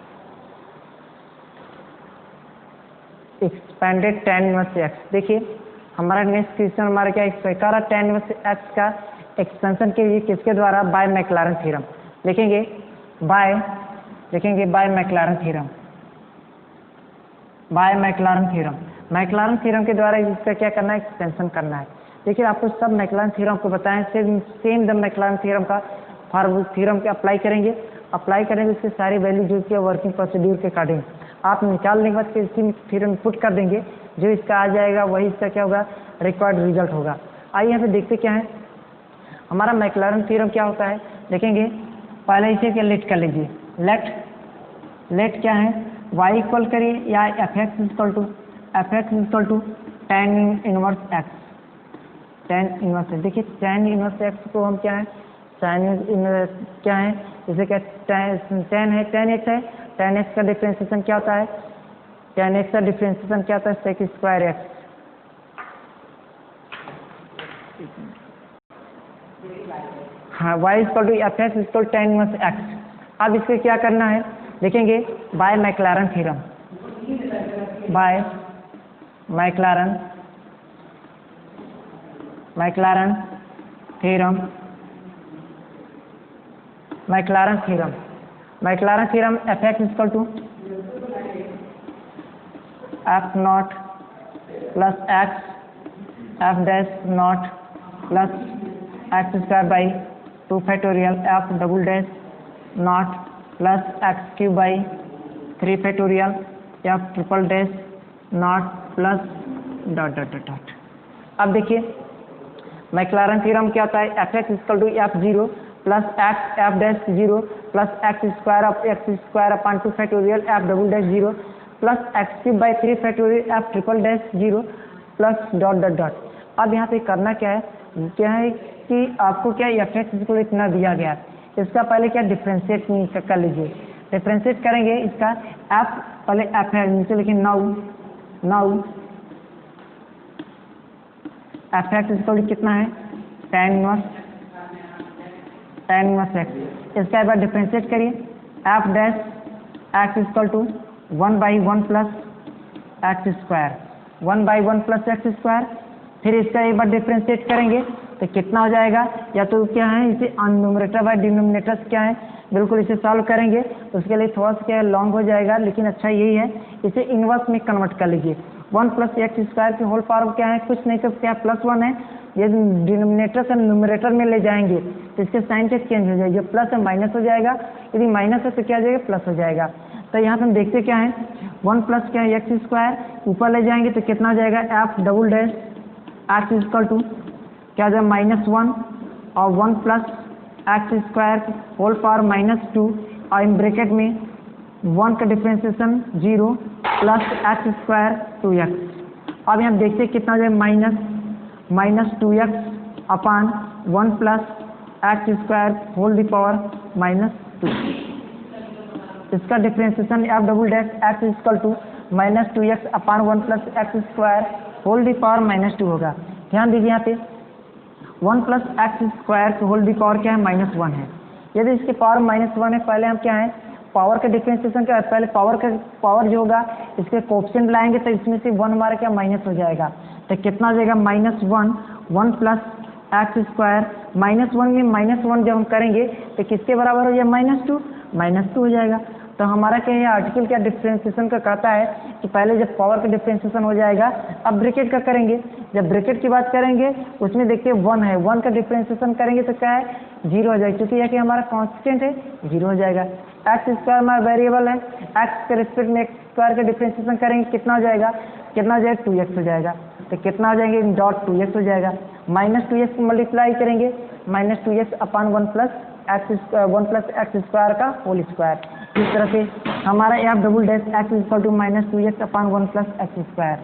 Expanded tan inverse x। देखिए हमारा नेक्स्ट क्वेश्चन हमारा क्या है tan इनवर्स x का एक्सपेंशन के लिए किसके द्वारा, बाय मैक्लॉरेन थ्योरम। लिखेंगे by Maclaurin theorem, by Maclaurin theorem. Maclaurin theorem के द्वारा इसका क्या करना है, एक्सपेंशन करना है। देखिए आपको सब मैक्लॉरेन थ्योरम को बताएं, सेम द मैक्लॉरेन थ्योरम का फॉर थ्योरम के अप्लाई करेंगे इसके सारी वैल्यू जो कि वर्किंग प्रोसीड्यूर के अकॉर्डिंग आप निकालने के बाद इसकी थ्योरम पुट कर देंगे, जो इसका आ जाएगा वही इसका क्या होगा, रिक्वायर्ड रिजल्ट होगा। आइए यहाँ पे देखते क्या है हमारा मैक्लॉरेन थ्योरम क्या होता है। देखेंगे पहले इसे क्या लेट कर लीजिए, लेट क्या है y इक्वल करिए या F x equal to tan inverse x, tan inverse. देखिए tan इनवर्स x को हम क्या है क्या है जैसे क्या tan x है, tan x का डिफरेंशिएशन क्या होता है, tan x का डिफरेंशिएशन क्या होता है sec स्क्वायर x। हाँ y equal to f x equal tan inverse x। अब इसके क्या करना है, देखेंगे by Maclaurin theorem, by Maclaurin theorem F x equal to F not plus x F dash not plus x square by 2 factorial F double dash not plus x cube by 3 factorial F triple dash not plus dot dot dot dot. अब देखिए मैक्लॉरेन थ्योरम क्या होता है, F x equal to F zero plus x F dash zero plus x square upon 2 factorial F double dash zero plus x cube by 3 factorial F triple dash zero plus dot dot dot. अब यहाँ पे करना क्या है कि आपको क्या एफ एक्स इक्वल इतना दिया गया, इसका पहले क्या डिफ्रेंशिएट कर लीजिए। डिफ्रेंशिएट करेंगे इसका एफ, पहले एफ है नीचे लिखिए नाउ एफ एक्स इक्वल कितना है tan इनवर्स एक्स। इसका एक बार डिफ्रेंशिएट करिए, F dash x equal to 1/1 plus x square, 1/1 plus x square. फिर इसका एक बार डिफ्रेंशिएट करेंगे तो कितना हो जाएगा, या तो क्या है इसे न्यूमरेटर बाय डिनोमिनेटर क्या है बिल्कुल इसे सॉल्व करेंगे, उसके लिए थोड़ा सा क्या है लॉन्ग हो जाएगा, लेकिन अच्छा यही है इसे इनवर्स में कन्वर्ट कर लीजिए। 1 प्लस एक्स स्क्वायर के होल पावर क्या है, कुछ नहीं तो क्या +1 है, ये डिनोमिनेटर से न्यूमरेटर में ले जाएंगे तो इसके साइन के चेंज हो जाएगा, प्लस है माइनस हो जाएगा, यदि माइनस है तो क्या हो जाएगा प्लस हो जाएगा। तो यहाँ पे हम देखते क्या है 1 प्लस क्या है एक्स स्क्वायर ऊपर ले जाएंगे तो कितना हो जाएगा F double dash x equal to क्या हो जाएगा -1 और 1 plus x square whole power -2 और इन ब्रैकेट में 1 का differentiation 0 plus x square 2x। अब यहाँ देखते कितना हो जाएगा -2x upon 1 plus x square whole the power -2। इसका differentiation F double dash x equal to -2x upon 1 plus x square whole the power -2 होगा। ध्यान दीजिए यहाँ पे 1 plus x square whole the power क्या है -1 है। यदि इसके पावर -1 है, पहले हम क्या है पावर के डिफ्रेंशिएशन का पहले पावर जो होगा इसके कोएफिशिएंट लाएंगे तो इसमें से 1 हमारा क्या माइनस हो जाएगा, तो कितना हो जाएगा -1 प्लस एक्स स्क्वायर -1 में -1 जब हम करेंगे तो किसके बराबर हो जाएगा -2 हो जाएगा। तो हमारा क्या है आर्टिकल क्या डिफ्रेंशिएशन का कहता है कि पहले जब पावर का डिफ्रेंशिएशन हो जाएगा अब ब्रैकेट का करेंगे, जब ब्रैकेट की बात करेंगे उसमें देखिए 1 है, 1 का डिफ्रेंशिएशन करेंगे तो क्या है 0 हो जाएगा, क्योंकि यह कि हमारा कांस्टेंट है 0 हो जाएगा। एक्स स्क्वायर हमारा वेरिएबल है, एक्स के रिस्पेक्ट में एक्स स्क्वायर का डिफ्रेंशिएशन करेंगे कितना हो जाएगा 2x हो जाएगा, तो कितना हो जाएंगे डॉट 2x हो जाएगा, -2x को मल्टीप्लाई करेंगे -2x upon 1 plus x square का होल स्क्वायर। इस तरह से हमारा F double dash x equal to minus 2x upon 1 plus x square.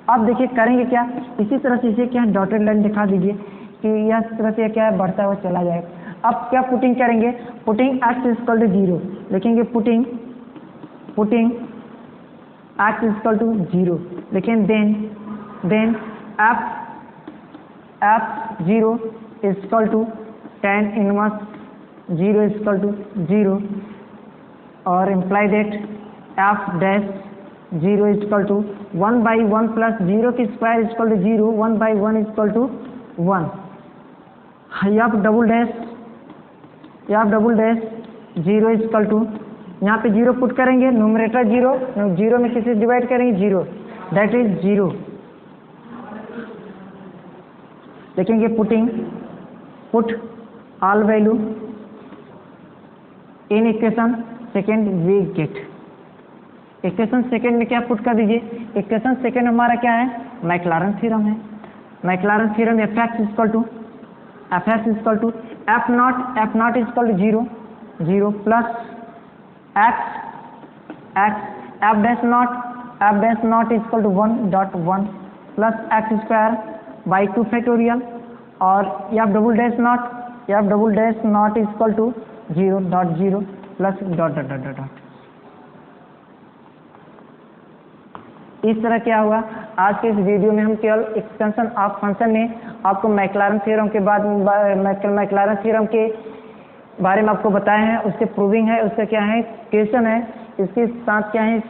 अब देखिए करेंगे क्या, इसी तरह से इसे क्या डॉटेड लाइन दिखा दीजिए कि यह इस तरह से क्या है बढ़ता हुआ चला जाएगा। अब क्या पुटिंग करेंगे, पुटिंग एक्स इक्वल टू 0 लिखेंगे, पुटिंग एक्स इक्वल टू 0 लेकिन then F 0 equal to tan inverse 0 equal to 0 और imply that F dash 0 equal to 1 by 1 plus 0 की square equal to 0, 1 by 1 equal to 1। F double dash 0 equal to, यहाँ पे 0 पुट करेंगे, न्यूमरेटर 0 में किसी डिवाइड करेंगे 0, दैट इज 0 लिखेंगे, put all value in equation second we get. Equation second में क्या पुट कर दीजिए, इक्वेशन सेकेंड हमारा क्या है, मैक्लारन थ्योरम है। Maclaurin theorem F x equal to F not equal to 0 plus x F dash not equal to 1.1 plus x square by 2 factorial और f double dash not equal to 0.0 plus dot. इस तरह क्या हुआ, आज के इस वीडियो में हम केवल एक्सटेंशन ऑफ फंक्शन में आपको मैक्लारन थ्योरम के बाद मैक्लारन थ्योरम के बारे में आपको बताए हैं, उसके प्रूविंग है, उसका क्या है क्वेश्चन है, इसके साथ क्या है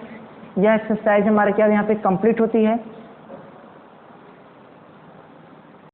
यह एक्सरसाइज हमारे क्या यहाँ पे कंप्लीट होती है।